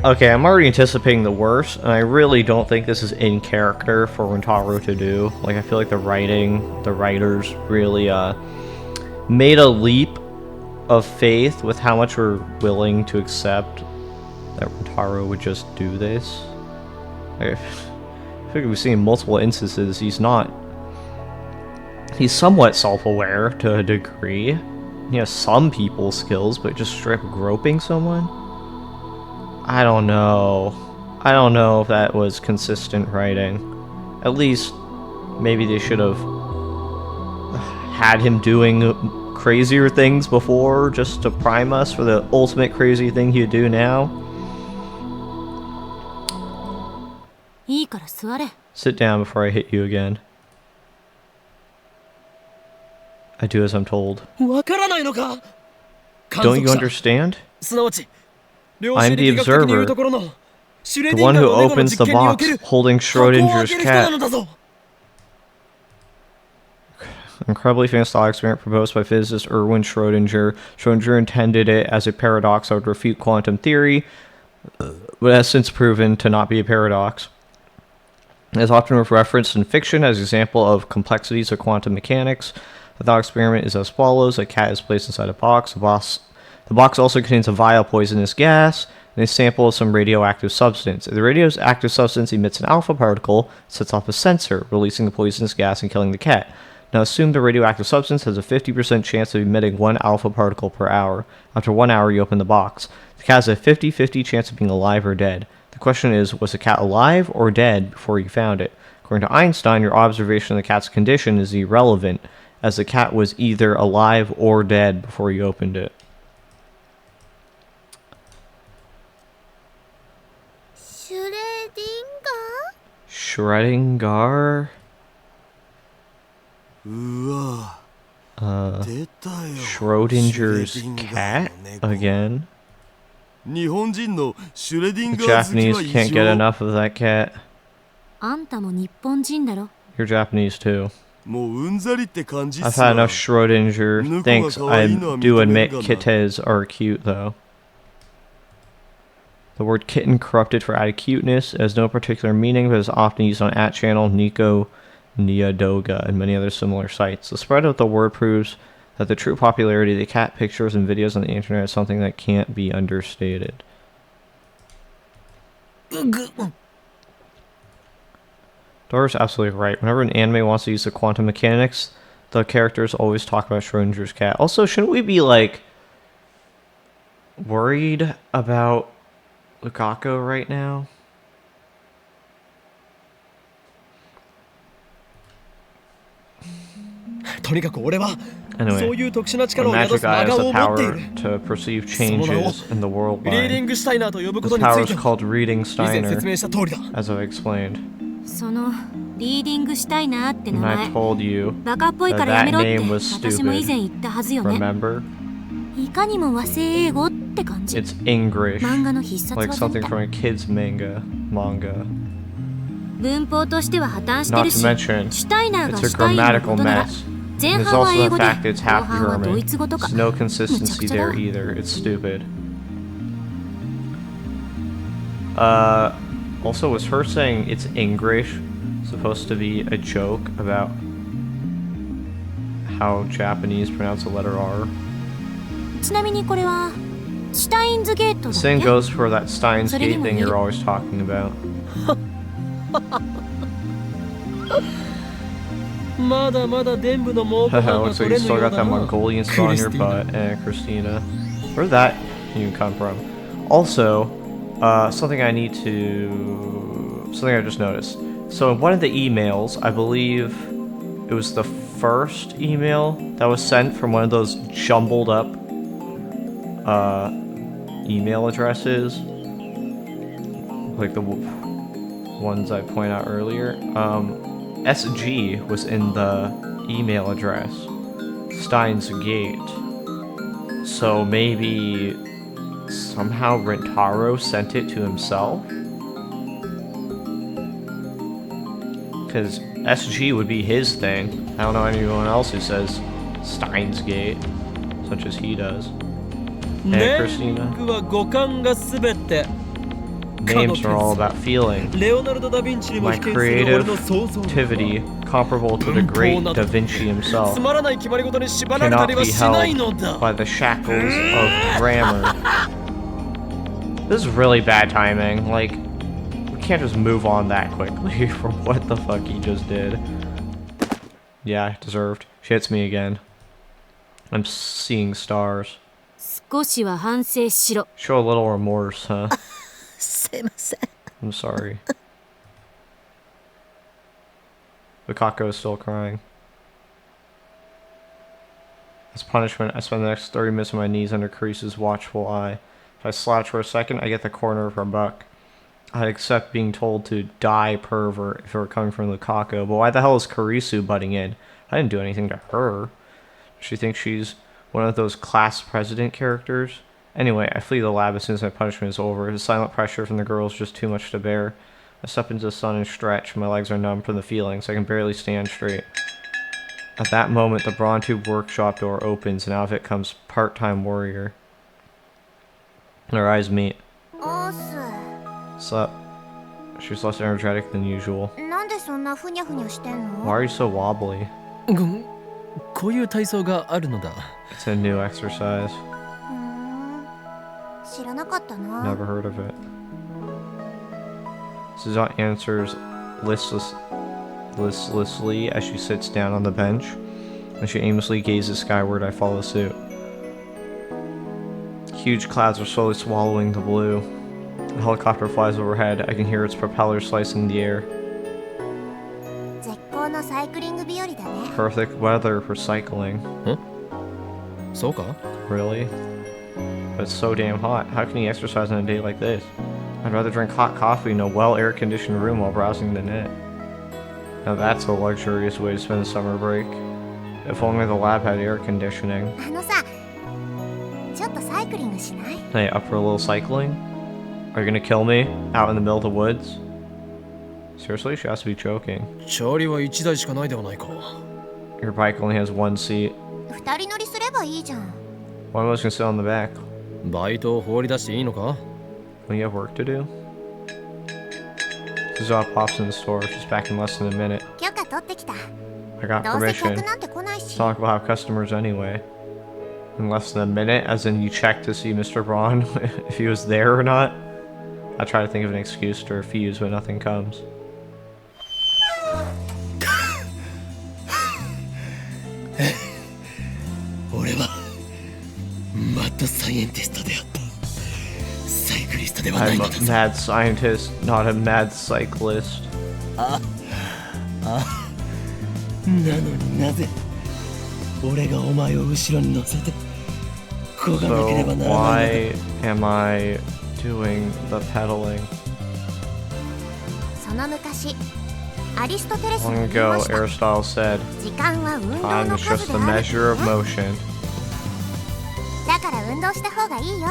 Okay, I'm already anticipating the worst, and I really don't think this is in character for Rintaro to do. Like, I feel like the writers really made a leap of faith with how much we're willing to accept that Rintaro would just do this. I feel like we've seen multiple instances. He's somewhat self-aware to a degree. He has some people skills, but just straight up groping someone? I don't know. I don't know if that was consistent writing. At least, maybe they should have had him doing crazier things before, just to prime us for the ultimate crazy thing he'd do now. Sit down before I hit you again. I do as I'm told. Don't you understand? すなわち量子 I'm the 力学的に言う observer, ところのシュレ the ディン one ガー who の猫の opens 実 the 験におけ box る holding 箱を開 Schrodinger's ける人な cat. のだぞ。 Incredibly famous thought experiment proposed by physicist Erwin Schrödinger. Schrödinger intended it as a paradox that would refute quantum theory, but has since proven to not be a paradox. It is often referenced in fiction as an example of complexities of quantum mechanics. The thought experiment is as follows. A cat is placed inside a box. The box also contains a vial of poisonous gas and a sample of some radioactive substance. If the radioactive substance emits an alpha particle, it sets off a sensor, releasing the poisonous gas and killing the cat. Now assume the radioactive substance has a 50% chance of emitting 1 alpha particle per hour. After 1 hour, you open the box. The cat has a 50-50 chance of being alive or dead. The question is, was the cat alive or dead before you found it? According to Einstein, your observation of the cat's condition is irrelevant, as the cat was either alive or dead before you opened it. シュレディン Schrödinger? うわ Uh, 出たよ Schrodinger's シュレディンガー cat の猫 again? 日本人のシュレディン The ガー好き Japanese は異 can't get 常 enough of that cat. あんたも日本人だろ。 You're Japanese too. もううんざりって感じっ I've すわ had enough Schrodinger. Thanks, I do admit kittens are cute though. The word kitten corrupted for added cuteness has no particular meaning, but is often used on @channel, Nico, Niadoga, and many other similar sites. The spread of the word proves that the true popularity of the cat pictures and videos on the internet is something that can't be understated. Dora's absolutely right. Whenever an anime wants to use the quantum mechanics, the characters always talk about Schrodinger's cat. Also, shouldn't we be, like, worried about Lukaku right now? Anyway, そういう特殊な力を when 宿 magic す eye 魔 has 顔 the を持ってい power る。 to perceive changes in the world リーディン line. グシュタイナーと呼ぶこ This とにつ power い is ては called reading 以前説明 Steiner, した通りだ。 as I've explained. そのリーディングしたいなって名 And I 前 told you バカっぽい that からやめ that ろって name was 私も以 stupid. 前言ったはずよね。 Remember? いかにも和製英語って感じ。 It's English, 漫画の必殺 like 技み something たい。 from a kid's manga. 文法としては破綻して Not る to し、 mention, シュタイナー it's が a シュタインの grammatical ことなら mess. 前 And there's 半は also 英 the 語で fact that it's 後 half 半はド German. イツ語とか There's no めちゃく consistency ちゃだ there either. It's stupid. Also, was her saying it's English supposed to be a joke about how Japanese pronounce the letter R? ちなみにこれはシュタインズゲートだっ The け same goes for that Steins So Gate did thing he- you're always talking about. まだまだ伝部の猛虎 Haha, が looks 取 like you れぬ still よう got だ that な。 Mongolian spot on your butt, Christina. Where'd that even come from? Also, something I just noticed. So in one of the emails, I believe it was the first email that was sent from one of those jumbled up email addresses, like the ones I pointed out earlier. SG was in the email address, Steins Gate. So maybe somehow Rentaro sent it to himself? Because SG would be his thing. I don't know anyone else who says Steins Gate, such as he does. Hey, 伝 Christina. 部は五感がすべて。 Names are all about feeling. レオナルド・ダ・ヴィンチにも My 被験する俺の想像力 creativity, comparable to the great Da Vinci つ himself, まらない決まり事に縛られた cannot りは be しない held のだ。 by the shackles of grammar. This is really bad timing. Like, we can't just move on that quickly from what the fuck he just did. Yeah, deserved. She hits me again. I'm seeing stars. 少しは反省しろ。 Show a little remorse, huh? すいません。 I'm sorry. Lukaku is still crying. As punishment, I spend the next 30 minutes on my knees under Carice's watchful eye. If I slouch for a second, I get the corner of her buck. I'd accept being told to die pervert if it were coming from Lukaku, but why the hell is Karisu butting in? I didn't do anything to her. She thinks she's one of those class president characters. Anyway, I flee the lab as soon as my punishment is over. The silent pressure from the girl is just too much to bear. I step into the sun and stretch. My legs are numb from the feelings. I can barely stand straight. At that moment, the Brawn Tube workshop door opens, and out of it comes part-time warrior. And our eyes meet. オス Sup? She's less energetic than usual. なんでそんなふにゃふにゃしてん Why の are you so wobbly? こういう体操があるのだ。 It's a new exercise. 知らなかったな Never heard of it. Suzuha answers listlessly as she sits down on the bench. When she aimlessly gazes skyward, I follow suit. Huge clouds are slowly swallowing the blue. A helicopter flies overhead. I can hear its propeller slicing the air. 絶好のサイクリング日和だね Perfect weather for cycling. そうか？ Really? But it's so damn hot. How can you exercise on a day like this? I'd rather drink hot coffee in a well-air-conditioned room while browsing the net. Now that's a luxurious way to spend a summer break. If only the lab had air conditioning. あのさちょっとサイクリングしない Hey, up for a little cycling? Are you gonna kill me? Out in the middle of the woods? Seriously? She has to be joking. チャーリーは1台しかないではないか。 Your bike only has one seat. 二人乗りすればいいじゃん One of us can sit on the back. バイトを放り出していいのか？ When you have work to do? Suzuha pops in the store. She's back in less than a minute. 許可取ってきた I got どうせ permission. 客なんて来ないし It's not like we'll have customers anyway. In less than a minute, as in you check to see Mr. Braun if he was there or not. I try to think of an excuse to refuse, but nothing comes. 俺はマッドサイエンティストであったサイクリストではない I'm の a だぞ mad scientist, not a mad cyclist. なのになぜ俺がお前を後ろに乗せてこがなけれ So ばならない why am I doing the pedaling? その昔アリストテレス Long が言い ago, ました Aristotle said, 時間は運動 time の is 数 just で the ある measure of motion. だから運動した方がいいよ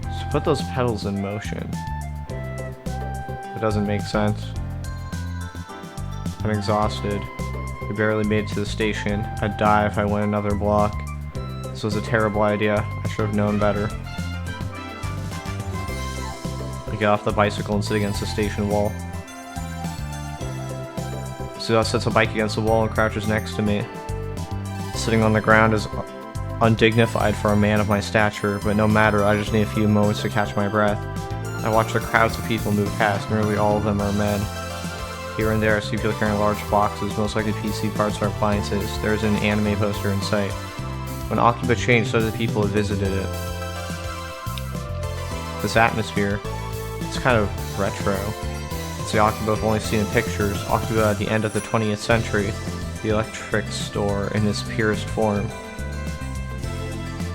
So put those pedals in motion. It doesn't make sense. I'm exhausted. We barely made it to the station. I'd die if I went another block. This was a terrible idea. I should have known better. I get off the bicycle and sit against the station wall. Suzuha sets a bike against the wall and crouches next to me. Sitting on the ground is undignified for a man of my stature, but no matter, I just need a few moments to catch my breath. I watch the crowds of people move past. Nearly all of them are men. Here and there I see people carrying large boxes, most likely PC parts or appliances. There is an anime poster in sight. When Akiba changed, so did the people who visited it. This atmosphere, it's kind of retro. It's the Akiba I've only seen in pictures. Akiba at the end of the 20th century. The electric store in its purest form.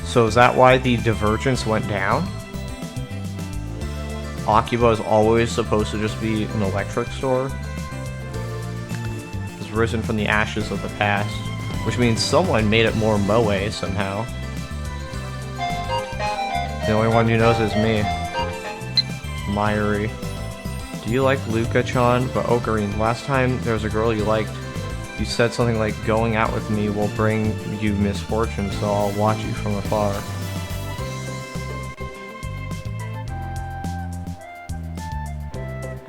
So is that why the Divergence went down? Akiba is always supposed to just be an electric store? It's risen from the ashes of the past. Which means someone made it more moe somehow. The only one who knows is me. Myri. Do you like Luka-chan? But Ocarine, last time there was a girl you liked, you said something like, going out with me will bring you misfortune, so I'll watch you from afar.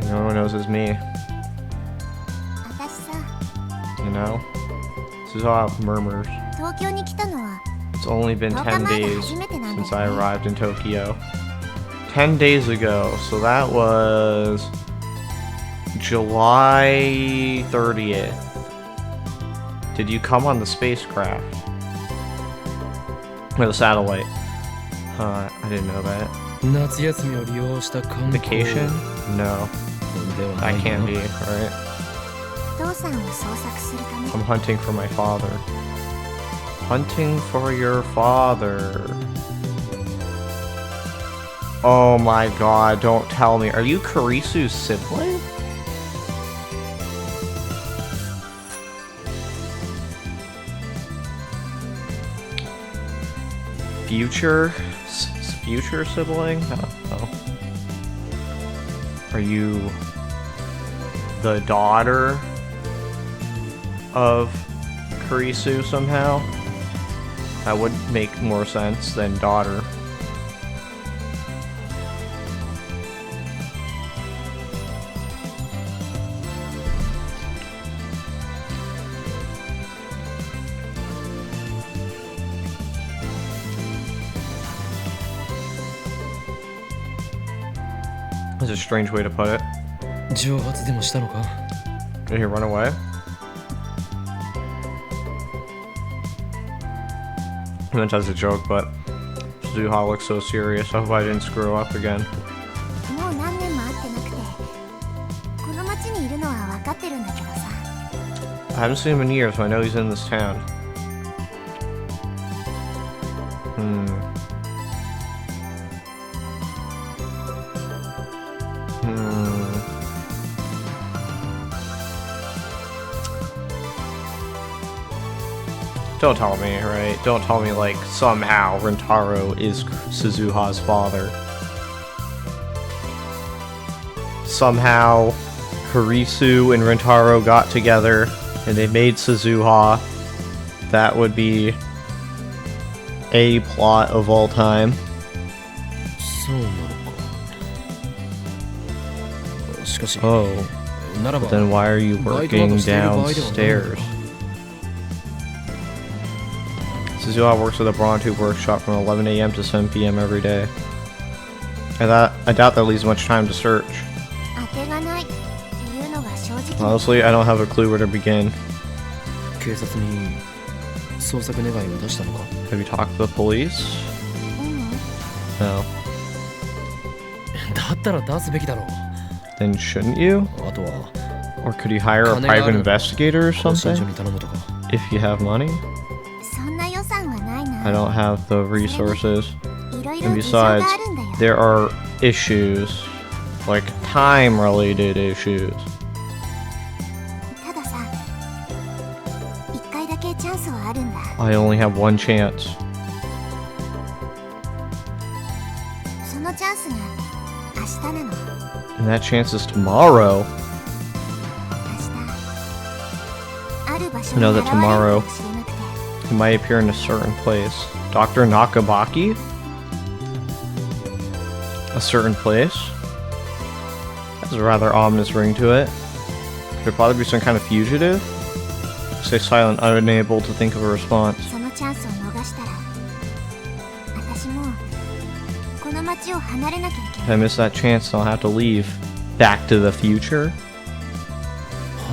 No one knows is me, 私さ you know? Suzuha murmurs. 東京に来たのは It's only been 10 10 前で days 初めてなんだ since I よね arrived in Tokyo. 10 days ago, so that was July 30th. Did you come on the spacecraft? Or the satellite? I didn't know that. 夏休みを利用した観光 Vacation? No, ではな that い can't な be, right? 父さんを捜索するため I'm hunting for my father. Hunting for your father. Oh my god, don't tell me. Are you Karisu's sibling? future future sibling? I don't know. Are you the daughter of Kurisu somehow? That would make more sense than daughter. That's a strange way to put it. 蒸発でもしたのか Did he run away? I meant as a joke, but Suzuha looks so serious. I hope I didn't screw up again. もう何年も会ってなくて、この町にいるのは分かってるんだけどさ。 I haven't seen him in years, so I know he's in this town. Don't tell me, right? Don't tell me, like, somehow Rintaro is Suzuha's father. Somehow Kurisu and Rintaro got together and they made Suzuha. That would be a plot of all time. そうなのかしかし Oh, ならば but then why are you バイトな working どしている場合ではないの downstairs? か Suzuha works at the Brontu workshop from 11 a.m. to 7 p.m. every day. I doubt that leaves much time to search. 当てがないっていうのが正直。 Honestly, I don't have a clue where to begin. 警察に捜索願いを出したのか Have you talked to the police? うん。 No. だったら出すべきだろう Then shouldn't you? あとは Or could you hire a 金があ private る investigator or 更新 something? 所に頼むとか If you have money? そんな予算はないな。 I don't have the resources. いろいろ And 事情が besides, あるんだよ。 there are issues, like time-related issues. たださ、一回だけチャンスはあるんだ。 I only have one chance. そのチャンスが明日なの。 And that chance is tomorrow. 明日、ある場所 I に know 現 that れるか tomorrow もしれなくて。 it might appear in a certain place. Dr. Nakabaki? A certain place? Has a rather ominous ring to it. Could it probably be some kind of fugitive? Stay silent, unable to think of a response. そのチャンスを逃したら、私もうこの町を離れなきゃいけ If ない。 I miss that chance, I'll have to leave. Back to the future?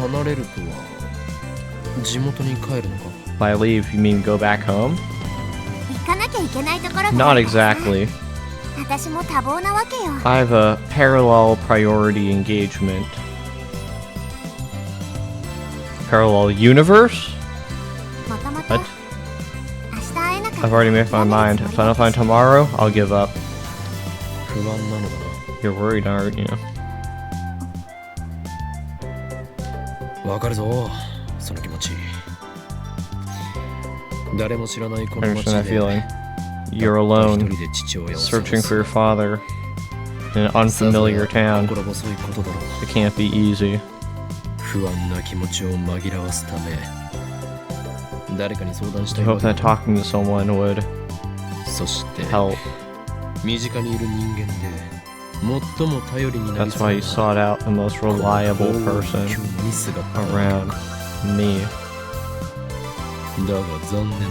離れるとは地元に帰るのか By leave, you mean go back home? 行かなきゃいけないところがあ Not るからさ。 exactly. 私も多忙なわけよ。 I have a parallel priority engagement. Parallel universe? もともと What? 明日会えなかった I've already made my mind. If I don't find tomorrow, I'll give up. 不安なのだ You're worried, aren't you? なわかるぞその気持ち誰も知らないこ I の街 understand that で feeling. You're 一 alone, 人で父親を searching 探 for your す father in an さぞ unfamiliar town. 心細いことだろう It can't be easy. 不安な気持ちを紛らわすため誰かに相談した I いわ hope け that だ talking to someone would そして help. 身近にいる人間で最も頼りになり That's そう why な you sought out the most reliable person 今日に姿を around me. だが残念だっ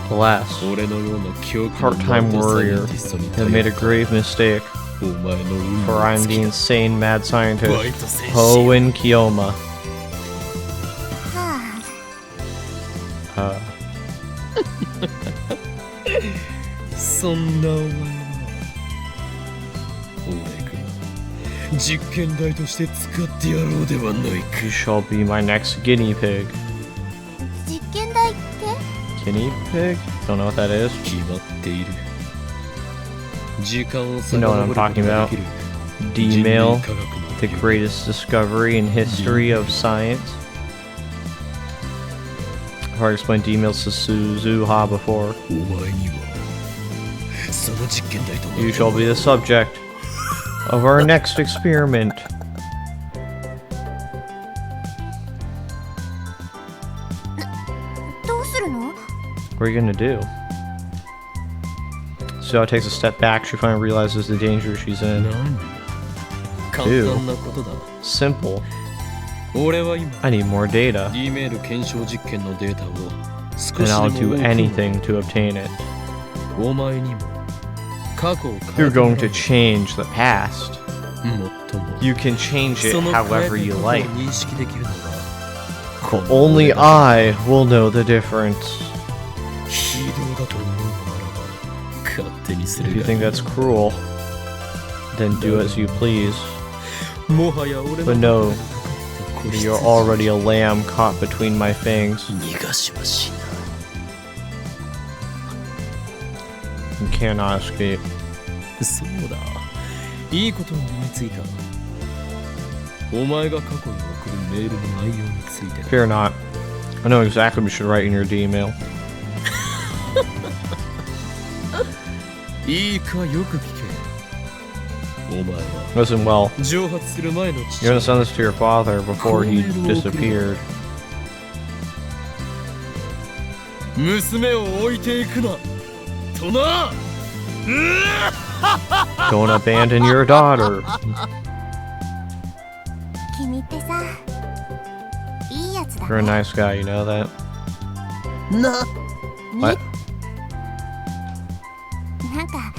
た Alas, な俺のような狂気の part-time マッドサイエ warrior ンティストに have made a grave mistake, お前の運 for I'm を the 突き insane mad バイ scientist, ト戦士 Hoenn Kiyoma. はあ、 そんなお前は俺が実験台として使ってやろうではないか You shall be my next guinea pig. 実験台って Guinea pig? Don't know what that is. 決まっている時間を You know what I'm 遡ること talking が about. できる D-mail, 人類科学の the greatest discovery in history of science. I've already explained emails to Suzuha before. お前にはその実験台とな You shall be the subject of our next experiment. どうするの？ What are you gonna do? Suzuha takes a step back. She finally realizes the danger she's in. 簡単なことだ。 Simple. 俺は今 I need more data. D メール検証実験のデータを少 And し I'll で do も多く anything to obtain it. お前にも過去を変え You're てもら going う to change the past. もっとも You can change it その変え however た you ことを like. 認識できるのは But only I will know the difference. 非道だと思うのならば勝手にす If る you が think that's cruel, then do as you please. もはや俺 But の no, you're already a lamb caught between my fangs. 逃がしはしない You cannot escape. そうだいいことを思いついたお前が過去に送るメールの内容について Fear not. I know exactly what you should write in your D email. いいかよく聞けお前は Listen well. 蒸発する前の父 You're gonna send this to your father before he disappeared. 娘を置いていくなとな Don't abandon your daughter. 君ってさ、いいやつだ You're a ね。 nice guy, you know that? な What? なんか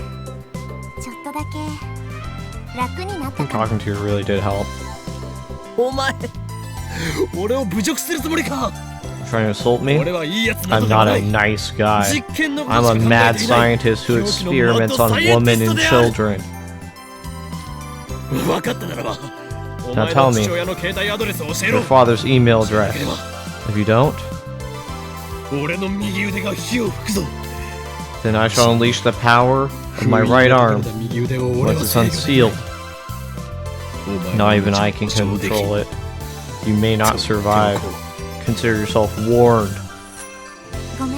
ちょっとだけ楽になった I'm かも。 talking to you really did help. お前俺を侮辱するつもりか Trying to insult me? 俺はいいやつな I'm どでは not な a い nice guy. 実験のこと I'm し a か考え mad ていない scientist who experiments on women and children. 分かったならばお Now 前 tell の me 父親の携帯アドレスを教え your ろ father's email address. If you don't, 俺の右腕が火を吹くぞ then I shall unleash the power of my right arm 右腕を俺 once は it's 制御でき unsealed. ないお前 Not の even 命を I can 保証でき control it. You may not survive. Consider yourself warned. ごめん、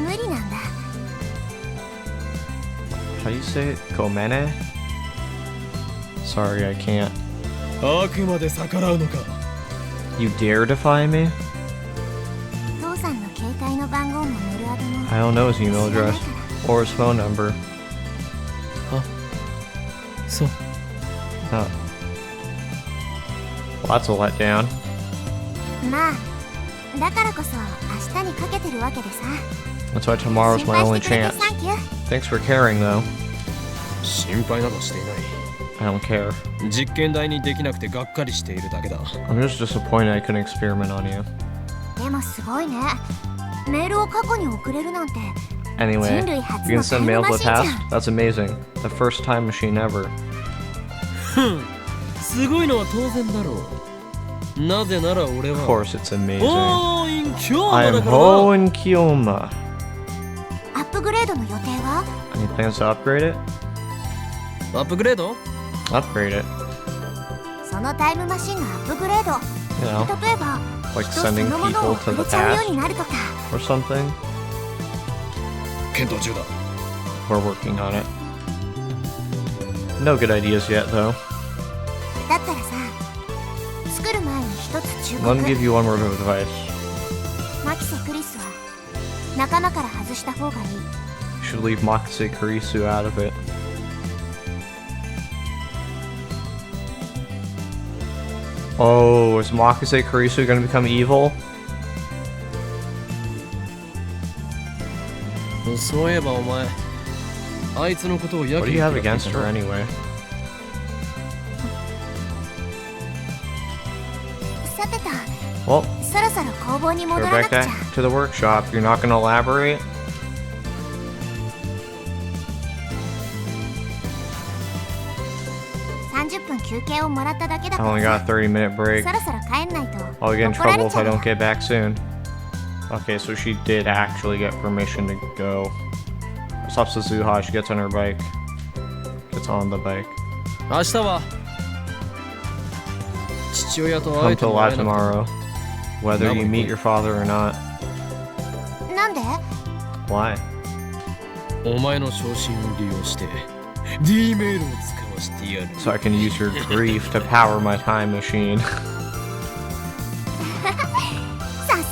無理なんだ。 How do you say it? Komene? Sorry, I can't. あくまで逆らうのか You dare defy me? 父さんの携帯の番号もメールアドも I don't know his email 知らない address から or his phone number. そう Oh. Well, that's a letdown. まあ、だからこそ明日にかけてるわけでさ。 That's why tomorrow's 心 my 配 only してくれて chance. サンキュー。 Thanks for caring, though. 心配などしていない I don't care. 実験台にできなくてがっかりしているだけだ I'm just disappointed I couldn't experiment on you. でもすごいね。メールを過去に送れるなんて。 Anyway, 人類初 you の can タ send イム mail マ to シ the ンじゃ past? ん。 That's amazing. The first time machine ever. すごいのは当然だろうなぜなら俺 Of は course, it's amazing. おーいんきょう I'm だから Ho and Kiyoma. アップグレードの予定は？ Any plans to upgrade it? アップグレード Upgrade it. そのタイムマシンのアップグレード。 You know, 例えば、 like 人そ sending のもの people を to 触 the れちゃうよう past になるとか。 or something. 検討中だ We're working on it. No good ideas yet, though. だったらさ、作る前に一つ忠 Let me 告。 give you one word of advice. マキセ・クリスは仲間から外した方がいい。 You should leave Makase Kurisu out of it. Oh, is Makase Kurisu gonna become evil? そういえばお前あいつのことをや What け do に you have 嫌って against いた her な anyway? さてと、 Well, そろそろ工房に we're 戻らな back くちゃ。 to the workshop. You're not gonna elaborate? 30分休憩をもらっただけだ I か only ら got a 30-minute break. そろそろ帰んないと I'll get in 怒ら trouble れ if ちゃ I う don't get back soon. Okay, so she did actually get permission to go. Stops Suzuha, she gets on her bike. Gets on the bike. 明日は父親と会 Come えて to もら live えなくても tomorrow. Whether you meet your father or not. Why? お前の昇進を利用して D メールを使わしてやる。 So I can use your grief to power my time machine. さ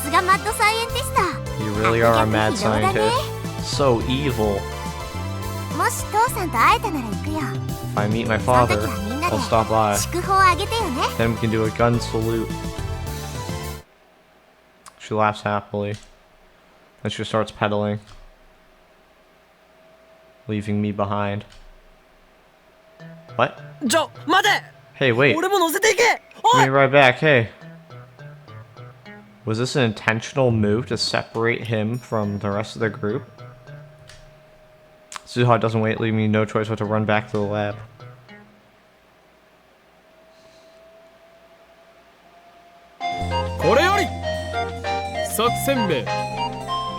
すがマッドサイエンティスト。 You really are a mad scientist. So evil. もし父さんと会えたなら行くよ。 If I meet my father, I'll stop by. 祝福をあげてよね。 Then we can do a gun salute. She laughs happily. Then she starts pedaling, leaving me behind. What? ちょ待て Hey, wait. 俺も乗せていけ Give me right back. Hey. Was this an intentional move to separate him from the rest of the group? Suha doesn't wait, leaving me no choice but to run back to the lab. これより作戦名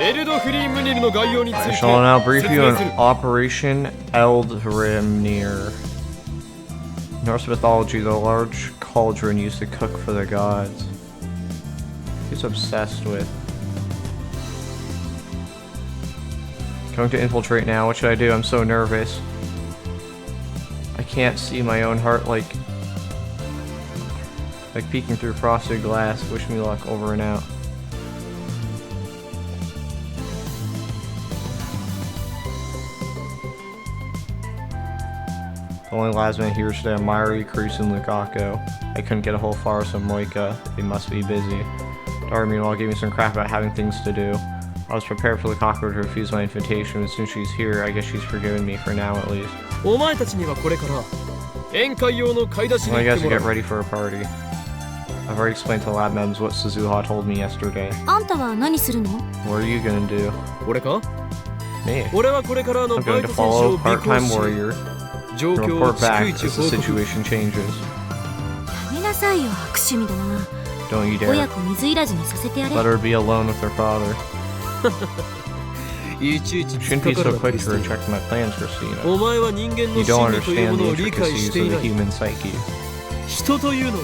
エルドフリームニルの概要について I 説 shall 明 now brief す you on る。 Operation Eldrimnir. In Norse mythology, the large cauldron used to cook for the gods. He's obsessed with. Going to infiltrate now. What should I do? I'm so nervous. I can't see my own heart like peeking through frosted glass. Wish me luck. Over and out. The only labsmen here today are Myri, Cruz, and Lukaku. I couldn't get a hold of Faris and Moika. They must be busy. Dara, meanwhile, gave me some crap about having things to do. I was prepared for Lukaku to refuse my invitation, but since she's here, I guess she's forgiven me for now at least. お前たちにはこれから宴会用の買い出しに I 行っ guess て to もら get う。 ready for a party. I've already explained to lab members what Suzuha told me yesterday. あんたは何するの？ What are you gonna do? 俺か？ Me. 俺はこれからの I'm バ going イ to ト選手を follow 尾行 part-time し warrior 状 and 況を report 逐 back 一 as the 報告。 situation changes. やめなさいよ、悪趣味だな。 Don't you 親 dare. 子水入らずにさせてやれ。 Let her be alone with her father. いちいち Shouldn't 突っ be かか so るな quick クリ to スティ reject my plans, Christina. お前は人間の You 心 don't 理という understand も the のを理解し intricacies てい of な the い。 human psyche. 人というのは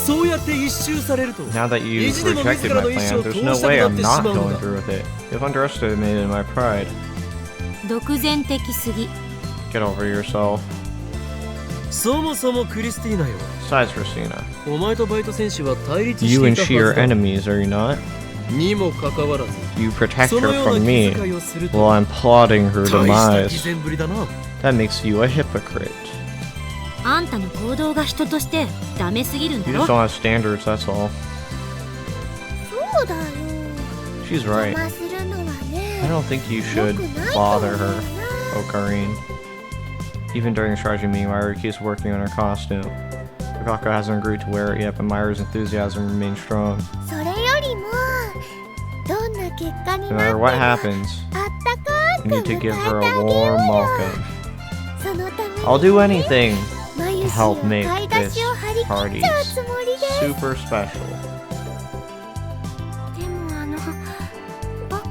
そうやって一周されると Now that 意 you've 地でも rejected 自ら my の意志を plan, 通 there's no したく way な I'm ってし not まうの going だ。 through with it. You've underestimated my pride. 独善的すぎ。 Get over yourself. そもそもクリスティーナよ。 Besides, Christina, お前とバイト選手は対立し you てい and た she は are ずだ。 enemies, are you not? にもかかわらず You protect その her ような from 気 me 遣いをすると while I'm plotting her 大した偽 demise. 善ぶりだな。 That makes you a hypocrite. あんたの行動が人としてダメすぎるんだ You ろ。 just don't have standards, that's all. そうだよ。 She's 邪 right. 魔するのはね。 I don't think you 良 should くないと bother 思う her, な。 Ocarine. Even during the strategy meeting, Myra keeps working on her costume. Lukaku hasn't agreed to wear it yet, but Myra's enthusiasm remains strong. それよりもどんな結果に No なって matter も what あ happens, ったか you く need 迎 to えて give あ her げ a る warm よ。 welcome. そのために I'll do anything 眉 to 毛を help make 買い出 this しを張り切 party っちゃうつもりです。 super special. でも僕、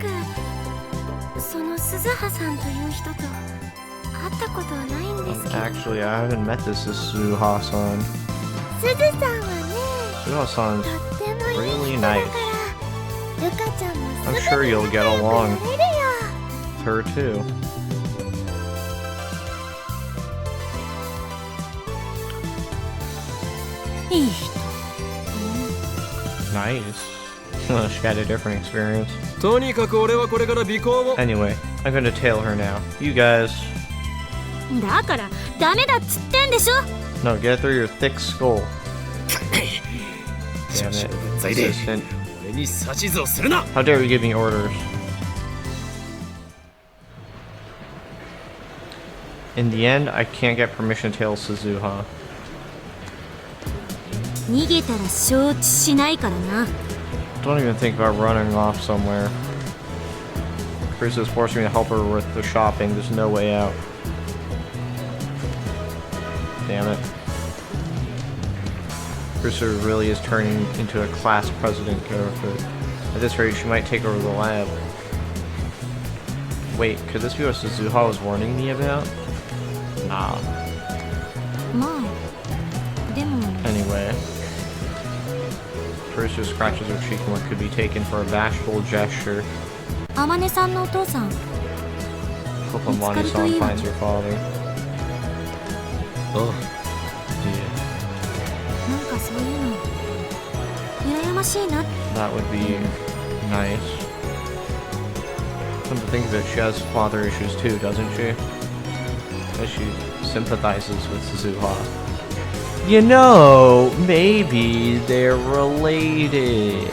その鈴葉さんという人と会ったことはないんですけど。 Actually, I haven't met this Suha-san. すずさんはね、 Suha-san's とってもいい really 人だから nice. ルカちゃんも I'm す sure ぐに you'll 仲 get 良く along なれるよ。 with her too. Nice. She had a different experience. とにかく俺はこれから尾行を。 Anyway, I'm gonna tail her now. You guys, だからダメだっつってんでしょ。 no, get through your thick skull. Damn 少 it, 々分際で assistant. 俺に指図をするな。 How dare you give me orders? In the end, I can't get permission to tail Suzuha. 逃げたら承知しないからな。 Don't even think about running off somewhere. Chris is forcing me to help her with the shopping. There's no way out. Damn it. Chris really is turning into a class president character. At this rate, she might take over the lab. Wait, could this be what Suzuha was warning me about? Nah. まあ、でも Anyway. Bruce just scratches her cheek in what could be taken for a bashful gesture. 天音さんのお父さん。 Hope Amani-san finds your father. あ Yeah, なんかそういうの羨ましいな。 that would be nice. Come to think of it, she has father issues too, doesn't she? As she sympathizes with Suzuha. You know, maybe they're related.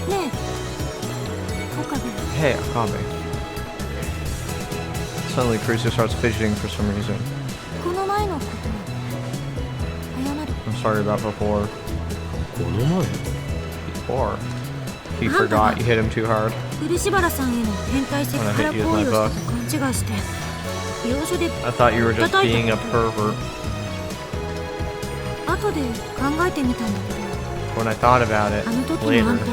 ねえ、岡部。 Hey, Akame. Suddenly, Cruiser starts fidgeting for some reason. この前のこと謝る。 I'm sorry about before. この前 Before. He forgot you hit him too hard. 漆原さんへの変態セクハラ行為をしたと勘違いして要所で I thought you were just being a pervert. 後で考えてみたんだけど When I thought about it あの時の later, あんた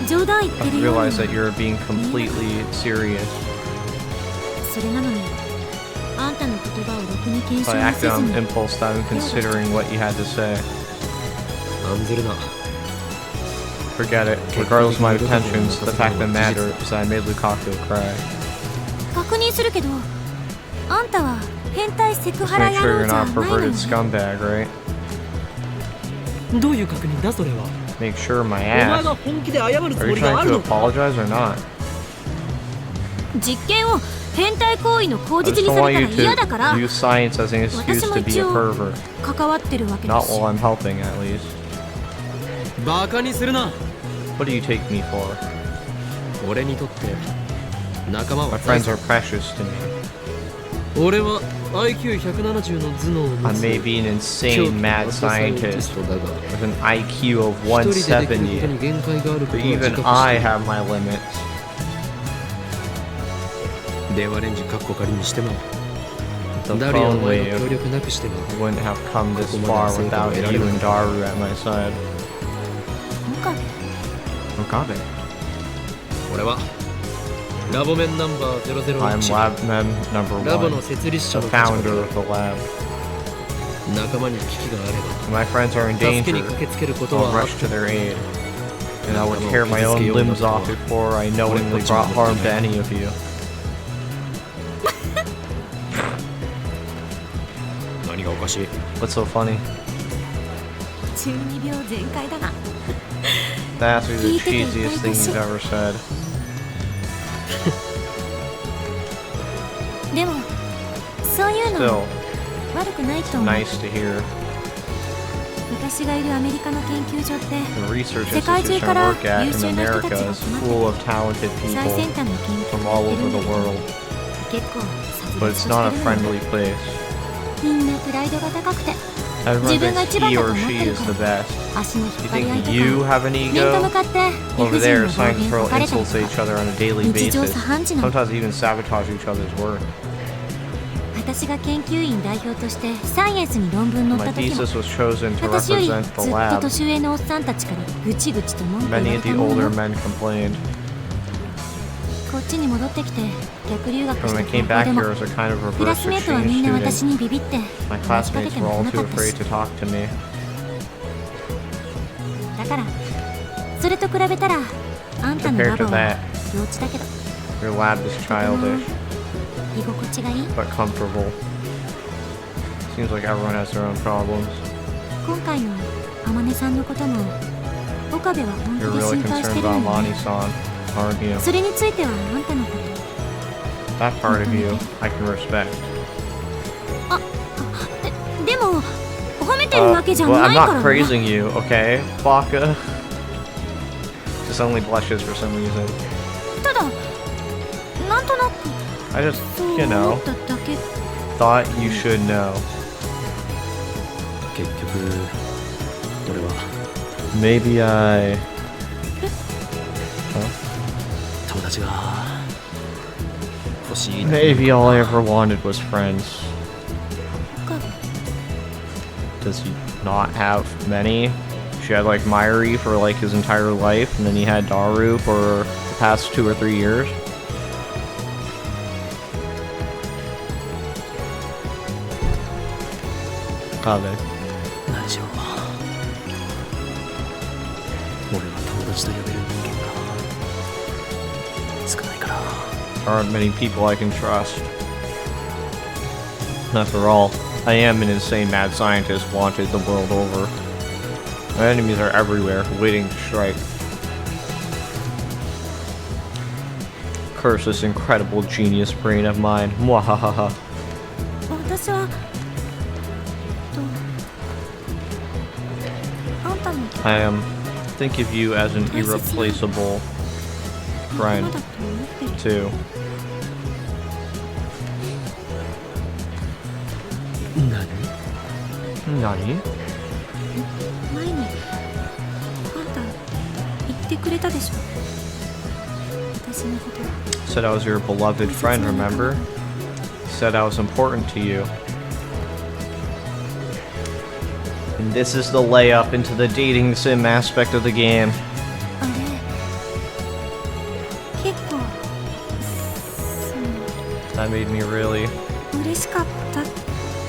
冗談言って I るよう realized に that you're being completely serious. それなのにあんたの言葉をろくに検 So 証 I もせ acted ず on に impulse without even considering what you had to say. 案ずるな Forget it. Regardless of my intentions, the fact that matters is that I made Lukaku cry. 確認するけどあんたは変態セク Just ハラ make 野 sure 郎 you're じゃ not ないのよ perverted ね scumbag, right? どういう確認だそれは Make sure my お前 ass. が本気で謝るつ Are も you りが trying ある to のか apologize or not? 実験を変態行為の口 I 実 just に don't さ want れ you たら嫌だから to use science as an excuse to be a pervert. 関わってるわけだ Not し while I'm helping, at least. バカにするな What do you take me for? 俺にとって仲間 My は friends are precious to me. 俺は IQ170 の頭脳を持 I つ may be an 狂 insane 気 mad のサイエンティ scientist ストだが with an IQ of 一人でできることに 170, 限界があること but は自 even 覚 I してい have my limits. る電話レンジカッコ仮にしても The ダリア phone の前の wave 協力なくしても wouldn't have come this far without you and Daru at my side. 岡部 Okabe. 俺はラボメンナンバー I'm 001 lab mem number ラボ one, の設立者 the の立場 founder で of the lab. 仲間に危機があれ My friends are in ば助け danger. に駆けつけること I'll はあっ rush て to their aid, and I would tear my own limbs off before I knowingly brought harm to any of you. 何がおかしい What's so funny? 12秒全開だな That's actually the cheesiest thing you've ever said. でもそういうの Still, 悪くないと思う nice to hear. 私がいるアメリカの研究所って The research 世界中 institution か I ら work at 優 in 秀な人た America ちが is 集まって full of talented 最先 people 端の研究 from を all やってる over んだ the けど world, 結構 but 殺 it's 伐 not a としてるの friendly place. みんなプライドが高くて Everyone 自分が thinks 一番 he だと or 思って she る is か the ら best. 足の引 You っ張り合い think と you か have an 面と ego? 向かって理 Over 不尽 there, な暴 scientists 言 throw を吐かれたり insults と at か each other on a daily 日常 basis, 茶飯事なの sometimes even sabotage each other's work. 私が研究員代表としてサイエンスに論文載っ My た時も thesis was chosen to 私よりず represent っ the と lab. 年上のおっさんたちからぐちぐちと文句言わ Many れ of た the もの older よ men complained. こっちに戻ってきて逆留学 When し I た came 高校 back でも here as a kind of クラ reverse スメートはみ exchange んな私 student, にビビって my 話しかけ classmates て were も all な too かったし afraid to talk to me. だからそれと比べたらあんたの Compared ラ to ボは that, 幼稚だけど your lab is childish, 居心地がいい but comfortable. Seems like everyone has their own problems. 今回の天音さんのことも岡部は本 You're 気で really 心配し concerned てる about のに Mani-san, aren't you? それについてはあんたのこと That part of you, I can respect. でも褒めてるわけじゃ Well, な I'm いから not な praising you, okay, Baka? Just only blushes for some reason. ただなんとなく I just, そう you 思 know, っただけ thought you should know. 結局俺は Maybe I... 友達が欲しい Maybe all I ever wanted was friends. 岡部 Does he not have many? She had like Myri for like his entire life, and then he had Daru for the past 2 or 3 years. Kabe. 何しろ達と呼べる人間が少ないから。 There aren't many people I can trust. After all, I am an insane mad scientist wanted the world over. My enemies are everywhere, waiting to strike. Curse this incredible genius brain of mine. Mwahaha. 私はあんたの I think of you as an irreplaceable friend, だと思ってる too. 何？ Nani? 前にあんた言ってくれたでしょ私のこと Said I was your beloved friend, remember? Said I was important to you. And this is the layup into the dating sim aspect of the game. あれ結構 That made me really 嬉しかった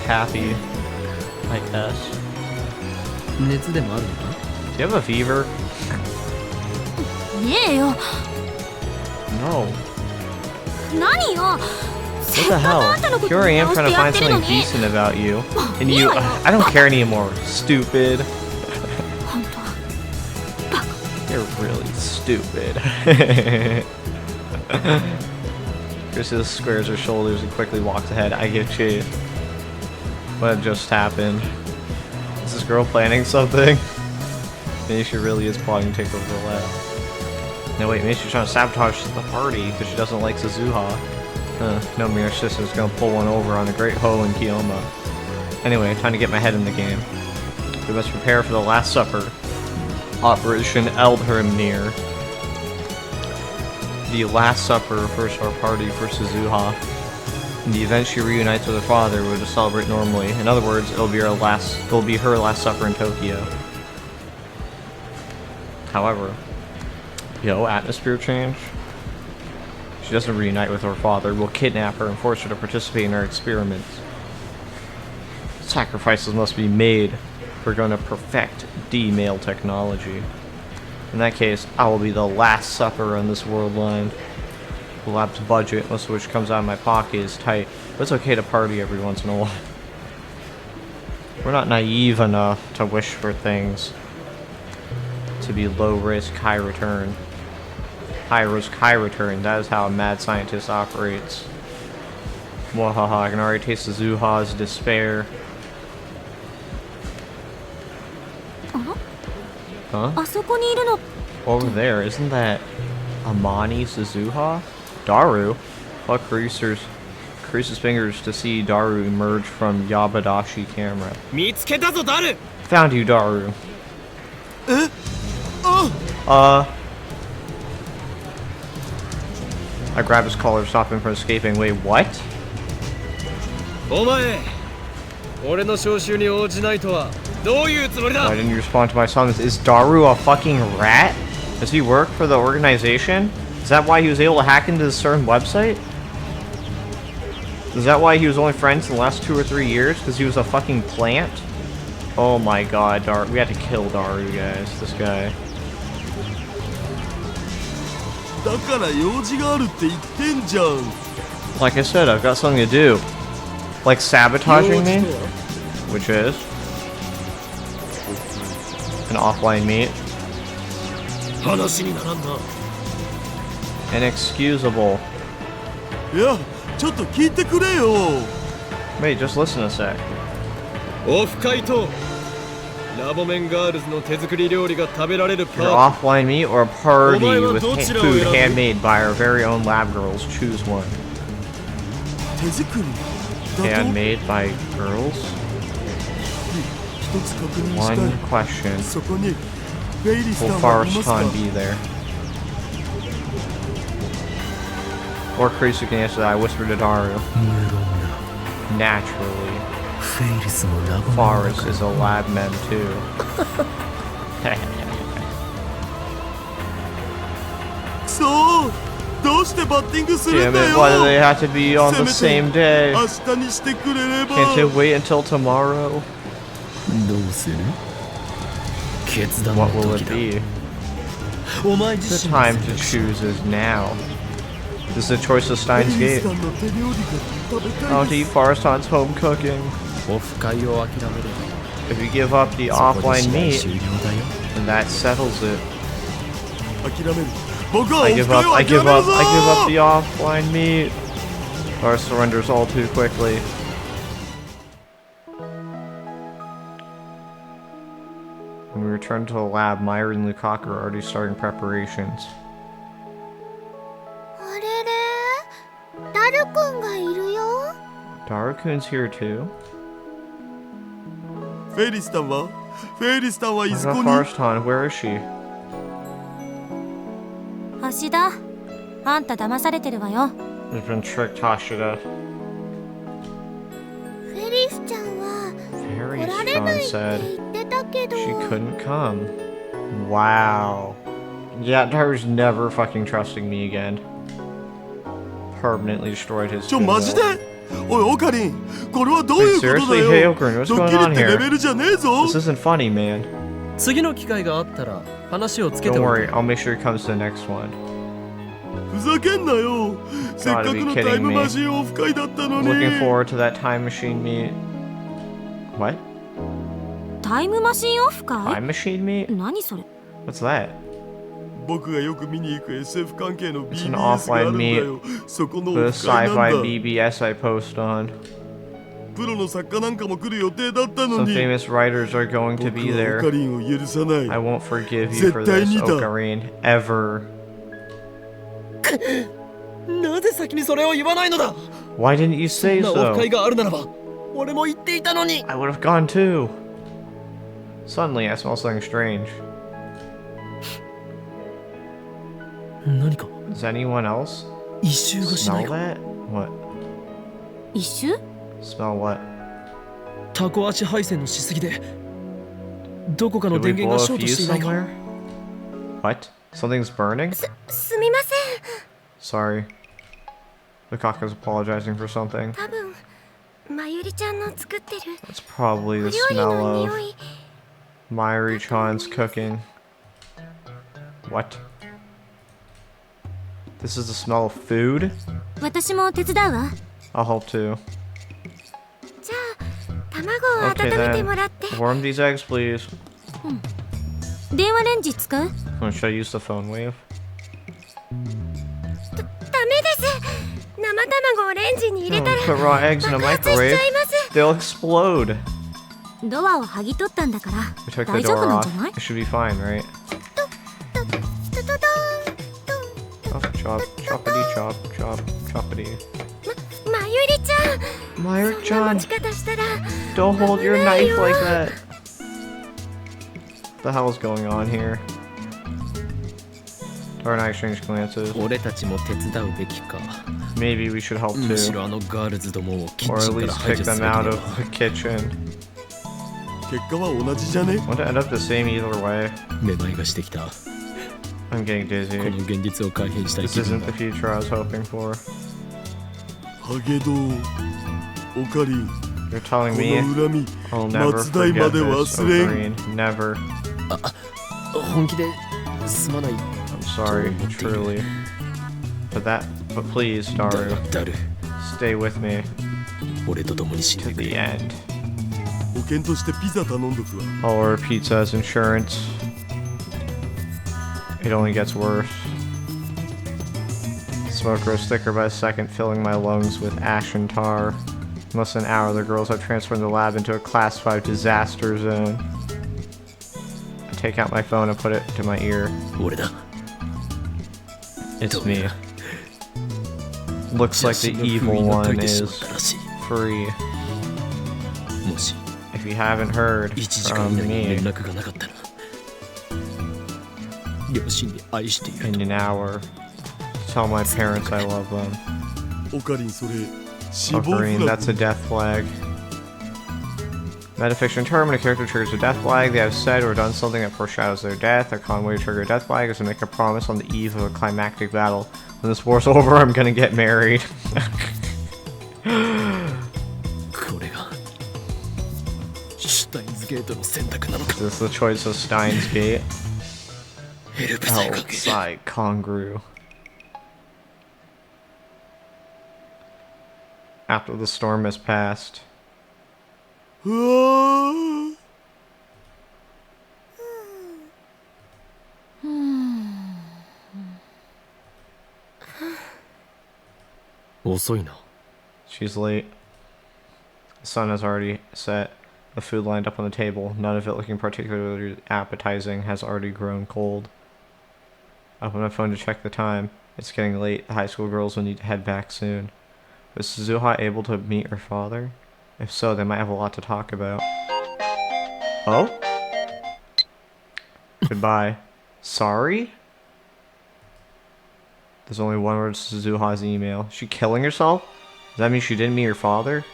happy, I guess. 熱でもあるのか？ Do you have a fever? ねえよ No. 何よ What the hell? Here I am trying to find something decent about you. And you, I don't care anymore, stupid. 本当は You're really stupid. Chris squares her shoulders and quickly walks ahead. I get you. What just happened? Is this girl planning something? Maybe she really is plotting to take over the lab. No, wait, maybe she's trying to sabotage the party because she doesn't like Suzuha. No, Mirror Sister's gonna pull one over on the Great Ho and Kiyoma. Anyway, time to get my head in the game. We must prepare for the Last Supper. Operation Eldhrimnir. The Last Supper refers to our party for Suzuha. In the event she reunites with her father, we'll just celebrate normally. In other words, it'll be her last supper in Tokyo. However, atmosphere change. She doesn't reunite with her father. We'll kidnap her and force her to participate in our experiments. Sacrifices must be made. We're going to perfect D-male technology. In that case, I will be the last supper on this world line. The lab's budget, most of which comes out of my pocket, is tight, but it's okay to party every once in a while. We're not naive enough to wish for things to be low risk, high return. High risk, high return, that is how a mad scientist operates. Mwahaha, I can already taste Suzuha's despair. Huh? あそこにいるの Over there, isn't that Amani Suzuha? Daru? Pluck creases fingers to see Daru emerge from Yabadashi camera. 見つけたぞ、ダル。 Found you, Daru. I grab his collar, stop him from escaping. Wait, what? お前、俺の招集に応じないとはどういうつもりだ？ Why didn't you respond to my summons? Is Daru a fucking rat? Does he work for the organization? Is that why he was able to hack into this certain website? Is that why he was only friends in the last 2 or 3 years? Because he was a fucking plant? Oh my god, Daru. We had to kill Daru, guys. This guy. だから用事があるって言ってんじゃん。 Like I said, I've got something to do. Like sabotaging me? Which is an offline meet. 話にならんな。 Inexcusable. いや、ちょっと聞いてくれよ。 Wait, just listen a sec. オフ会とラボメンガールズの手作り料理が食べられる Your パーテ offline meet or a party with food お前はどちらを選ぶ？ handmade by our very own lab girls. Choose one. 手作りだと Handmade by girls? 一つ確認した One い。 question. そこにベイリス Will さんはいますか？ Forest be there? Or Kurisu can answer that. I whispered to Daru. 無論だ。 Naturally. フェイリスもラボメン Forest is a lab mem too. そうどうしてバッティングする Damn んだ it, よ。 why do they have to be on the せめ same て day? 明日にしてくれれば。 Can't it wait until tomorrow? どうする？決断の What will 時 it だ。 be? お前 The 自身 time to choose is now. This is the choice of ベ Steins リー Gate. さんの手料理が食べた I い want to で eat す。 Farston's home cooking. オフ会を諦める If you give up the そこで offline 試合 meat, 終了だよ then that settles it. 諦める。僕はオ I フ give 会 up, を I 諦 give める up, ぞ I give up the offline meat. Or surrenders all too quickly. When we return to the lab, Myra and Lukaku are already starting preparations. あれれダルくんがいるよ。 Darukun's here too. フェリスタンはフェリスタンはい What ずこ about に Farston? Where is she? 橋田、あんた騙されてるわよ。 We've been tricked, Hashida. フェリスちゃんは Very 来られない Sean って said 言ってたけど。 she couldn't come. Wow. Yeah, Daru's never fucking trusting me again. Permanently destroyed his ちょマジで goodwill. おいオカリンこれはどういうことだ Seriously? Hey, よ Okarun, what's ドッ going キリ on ってレ here? ベルじゃねえぞ This isn't funny, man. 次の機会があったら話をつけて Don't おい worry, I'll make sure he comes to the next one. ふざけんなよせっかく be の kidding タイム me. マシンオフ会だったのに Looking forward to that time machine meet. What? タイムマシンオフ会 Time machine meet? 何それ What's that? 僕がよく見に行く SF 関係の It's an BBS があるんだ offline よそこの The オフ会なん sci-fi だ BBS I post on. プロの作家なんかも来る予定だったの Some に famous writers are going to 僕 be はオ there. カリンを許さない I won't forgive you for this, 絶対にだ。 Ocarine. Ever. なぜ先にそれを言わないのだ Why didn't you そ say んなオフ so? 会があるならば俺も言っていたのに I would have gone too. Suddenly, I smell something strange. 何か Is anyone else 異臭がしない smell か that? What? 一周 Smell what? タコ足配線のしすぎでどこかの Did we 電 blow 源が a ショート fuse していないか somewhere? What? Something's burning? すみません。 Sorry. Lukaku's apologizing for something. 多分まゆりちゃんの作ってる It's probably お料 the 理 smell の of 匂い。 Myri-chan's cooking. What? This is the smell of food? 私も手伝うわ。 I'll help too. じゃあ卵を Okay 温めて then. もらって Warm these eggs, please. 電話レンジ使う Should I use the phone wave? ダメです生卵をレンジに入れ Don't たら put raw eggs in a 爆発しち microwave. ゃいます They'll explode. ドアを剥ぎ取ったんだから We took the 大丈夫 door なんじ off. ゃない It should be fine, right? ドドドドン Chop, chop, choppity, chop, chop, choppity. まゆりちゃんそんな Myri-chan, 持ち方したら don't hold your 危ない knife よ like that. What the hell is going on here? Or I exchange glances. 俺たちも手伝うべきか Maybe we should help むし too. ろあのガールズどもをキッ Or チ at ンから least 排 kick 除す them べきだ out な of the kitchen. 結果は同じじゃね Won't it end up the same either way? めまいがしてきた I'm getting この dizzy. 現実を改変したい This 気分 isn't だ the future I was hoping for. ハゲドウオカリン You're telling こ me の恨み I'll never 松代ま forget で this, 忘れん Ocarine. Never. 本気ですまない I'm sorry, truly. But please, だ Daru, だる stay with me 俺と共に死ん to でく the れ end. 保険としてピザ頼んどくわ I'll order pizza as insurance. It only gets worse. Smoke grows thicker by the second, filling my lungs with ash and tar. In less than an hour, the girls have transformed the lab into a Class 5 disaster zone. I take out my phone and put it to my ear. 俺だ It's me. Looks like the 写真の evil 封印が one 解いてしまっ is たらしい free. もし If you haven't heard 1時間以 from 内に me 連絡がなかったら両親に愛している in と an hour, tell my parents I love them. オカリンそれ死亡フ Ocarine, ラ that's a グ death flag. Metafiction term, when a character triggers a death flag, they have said or done something that foreshadows their death. A common way to trigger a death flag is to make a promise on the eve of a climactic battle. When this war's over, I'm gonna get married. これがシュタインズゲートの選択なのか This is the choice of Steins Gate. Outside Kongru. After the storm has passed. うわー遅いな。 She's late. The sun has already set. The food lined up on the table, none of it looking particularly appetizing, has already grown cold. I open my phone to check the time. It's getting late. The high school girls will need to head back soon. Was Suzuha able to meet her father? If so, they might have a lot to talk about. Oh? Goodbye. Sorry? There's only one word to Suzuha's email. Is she killing herself? Does that mean she didn't meet her father?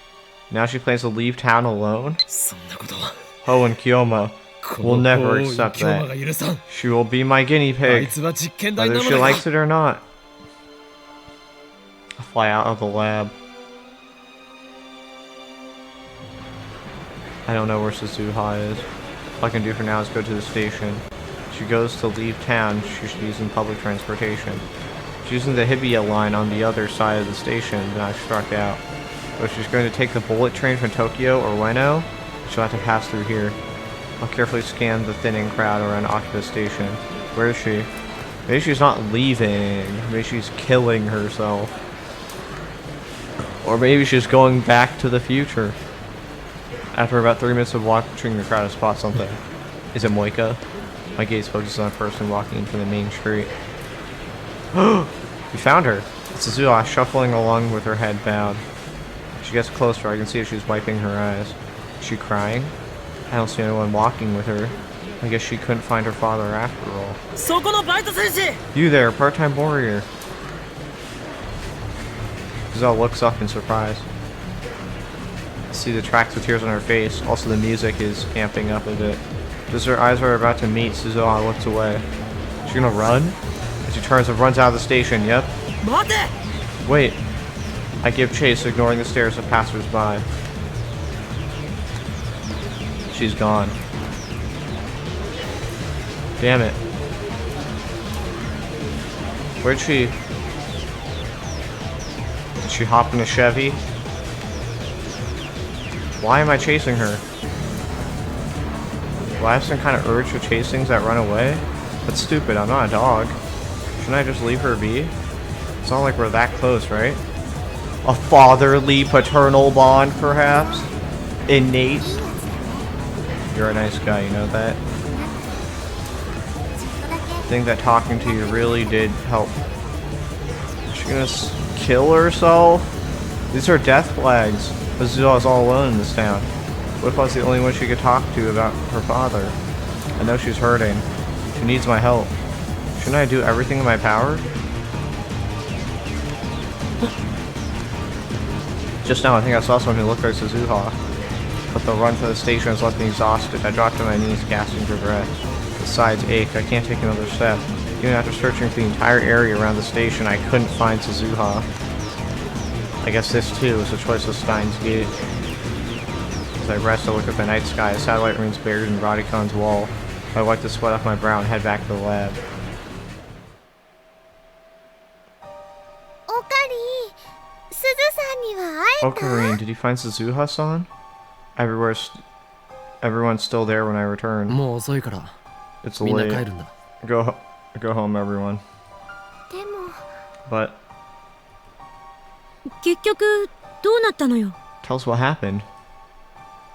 Now she plans to leave town alone? そんなことは Ho and Kyoma こ will の never 法 accept 京馬が that. 許さん。 She will be my guinea あい pig, つは実験台 whether なの she だ likes が it or not. I fly out of the lab. I don't know where Suzuha is. All I can do for now is go to the station. She goes to leave town. She should be using public transportation. She's using the Hibiya line on the other side of the station that I struck out. But if she's going to take the bullet train from Tokyo or Ueno, she'll have to pass through here. I'll carefully scan the thinning crowd around Akiba Station. Where is she? Maybe she's not leaving. Maybe she's killing herself. Or maybe she's going back to the future. After about 3 minutes of watching the crowd, I spot something. Is it Moika? My gaze focuses on a person walking from the main street. We found her. It's Suzuha shuffling along with her head bowed. She gets closer. I can see she's wiping her eyes. Is she crying? I don't see anyone walking with her. I guess she couldn't find her father after all. そこのバイト先生 You there, part-time warrior. Suzuha looks up in surprise. I see the tracks with tears on her face. Also, the music is amping up a bit. Just as her eyes are about to meet, Suzuha looks away. Is she gonna run? And she turns and runs out of the station. Yep. 待て Wait. I give chase, ignoring the stares of passers-by. She's gone. Damn it. Where'd she... Did she hop in a Chevy? Why am I chasing her? Do I have some kind of urge to chase things that run away? That's stupid, I'm not a dog. Shouldn't I just leave her be? It's not like we're that close, right? A fatherly paternal bond, perhaps? Innate? You're a nice guy, you know that? I think that talking to you really did help. Is she gonna kill herself? These are death flags. Suzuha's all alone in this town. What if I was the only one she could talk to about her father? I know she's hurting. She needs my help. Shouldn't I do everything in my power? Just now, I think I saw someone who looked like Suzuha. But the run for the station has left me exhausted. I dropped to my knees, gasping for breath. The sides ache. I can't take another step. Even after searching for the entire area around the station, I couldn't find Suzuha. I guess this, too, is a choice of STEINS Gate. As I rest, I look at the night sky. The satellite remains buried in Radicon's wall. I wipe the sweat off my brow and head back to the lab. Ocarine, did you find Suzuha-san? Everyone's still there when I return. もう遅いから It's みんな late. 帰るんだ Go home, everyone. でも But 結局どうなったのよ tell us what happened.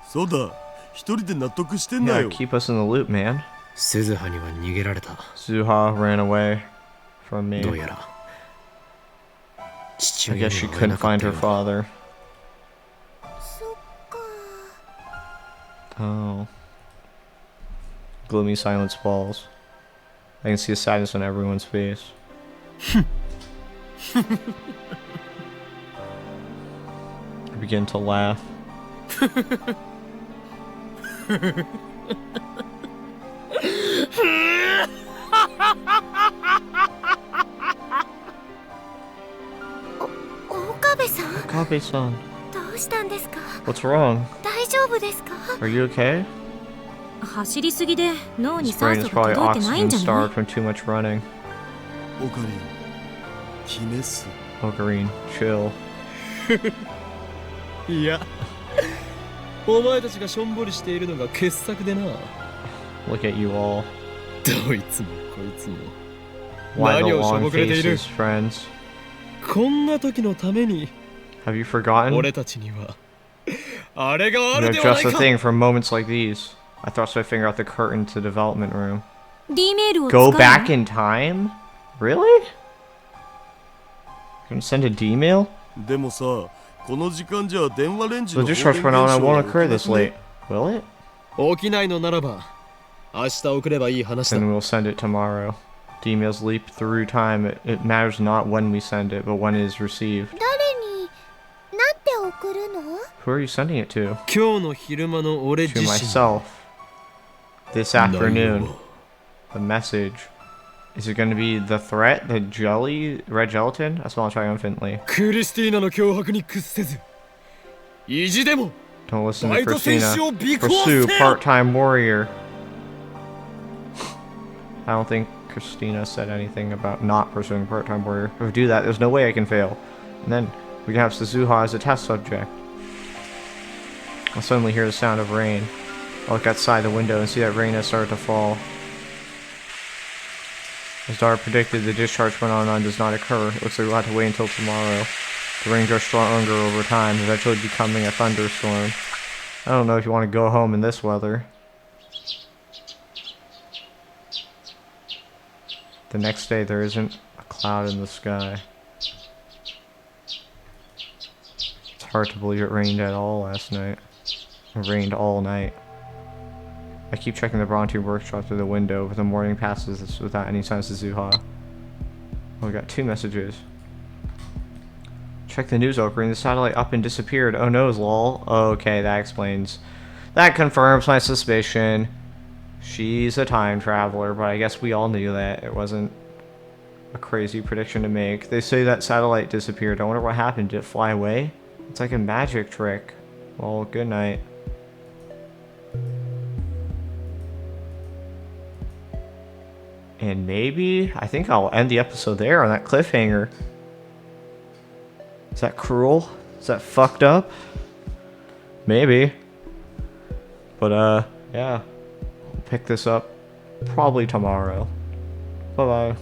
そうだ一人で納得してんだ Yeah, よ keep us in the loop, man. 鈴葉には逃げられた Suzuha ran away from me. どうやら父 I 親 guess に she は会え couldn't なかっ find た her ようだ father. そっか Oh. Gloomy silence falls. I can see the sadness on everyone's face. I begin to laugh. Okabe-san, Kabe-san, どうしたんですか what's wrong? 大丈夫ですか Are you okay? 走りすぎで脳に His 酸 brain 素 is が probably 届いてないん oxygen じゃない？ starved from too much running. オカリン決めっす。 Ocarine, chill. いやお前たちがしょんぼりしているのが傑作でな。 Look at you all. どいつもこいつも Why the 何をしょ long ぼくれている。 faces, friends? こんな時のために Have you forgotten? 俺たちにはあれがあ You る know ではな just い the か。 thing for moments like these. I thrust my finger out the curtain to the development room. D メールを使 Go うの？ back in time? Really? You're gonna send a D mail? でもさ、この時間じゃ電話レンジ The の放電 discharge 現 phenomenon 象 won't は起き occur な this く late. ね？ Will it? 起きないのならば明日送ればいい話だ。 Then we'll send it tomorrow. D mails leap through time. It matters not when we send it, but when it is received. 誰になんて送るの？ Who are you sending it to? 今日の昼間の俺 To 自身 myself. This 内容 afternoon. を The message. Is it going to be the threat? The jelly? Red gelatin? I smell it triumphantly. クリスティーナの脅迫に屈せず意地でも Don't listen to バイト選手 Christina. を尾行 Pursue せよ。 part-time warrior. I don't think Christina said anything about not pursuing part-time warrior. If we do that, there's no way I can fail. And then we can have Suzuha as a test subject. I'll suddenly hear the sound of rain. I'll look outside the window and see that rain has started to fall. As Dara predicted, the discharge phenomenon does not occur. It looks like we'll have to wait until tomorrow. The rain grows stronger over time, eventually becoming a thunderstorm. I don't know if you want to go home in this weather. The next day, there isn't a cloud in the sky. It's hard to believe it rained at all last night. It rained all night. I keep checking the Bronte workshop through the window, but the morning passes without any signs of Zuha. Oh, we got 2 messages. Check the news, Ocarina. The satellite up and disappeared. Oh no, lol. Okay, that explains. That confirms my suspicion. She's a time traveler, but I guess we all knew that. It wasn't a crazy prediction to make. They say that satellite disappeared. I wonder what happened. Did it fly away? It's like a magic trick. Well, good night. And maybe, I think I'll end the episode there on that cliffhanger. Is that cruel? Is that fucked up? Maybe. But, yeah. I'll pick this up probably tomorrow. Bye-bye.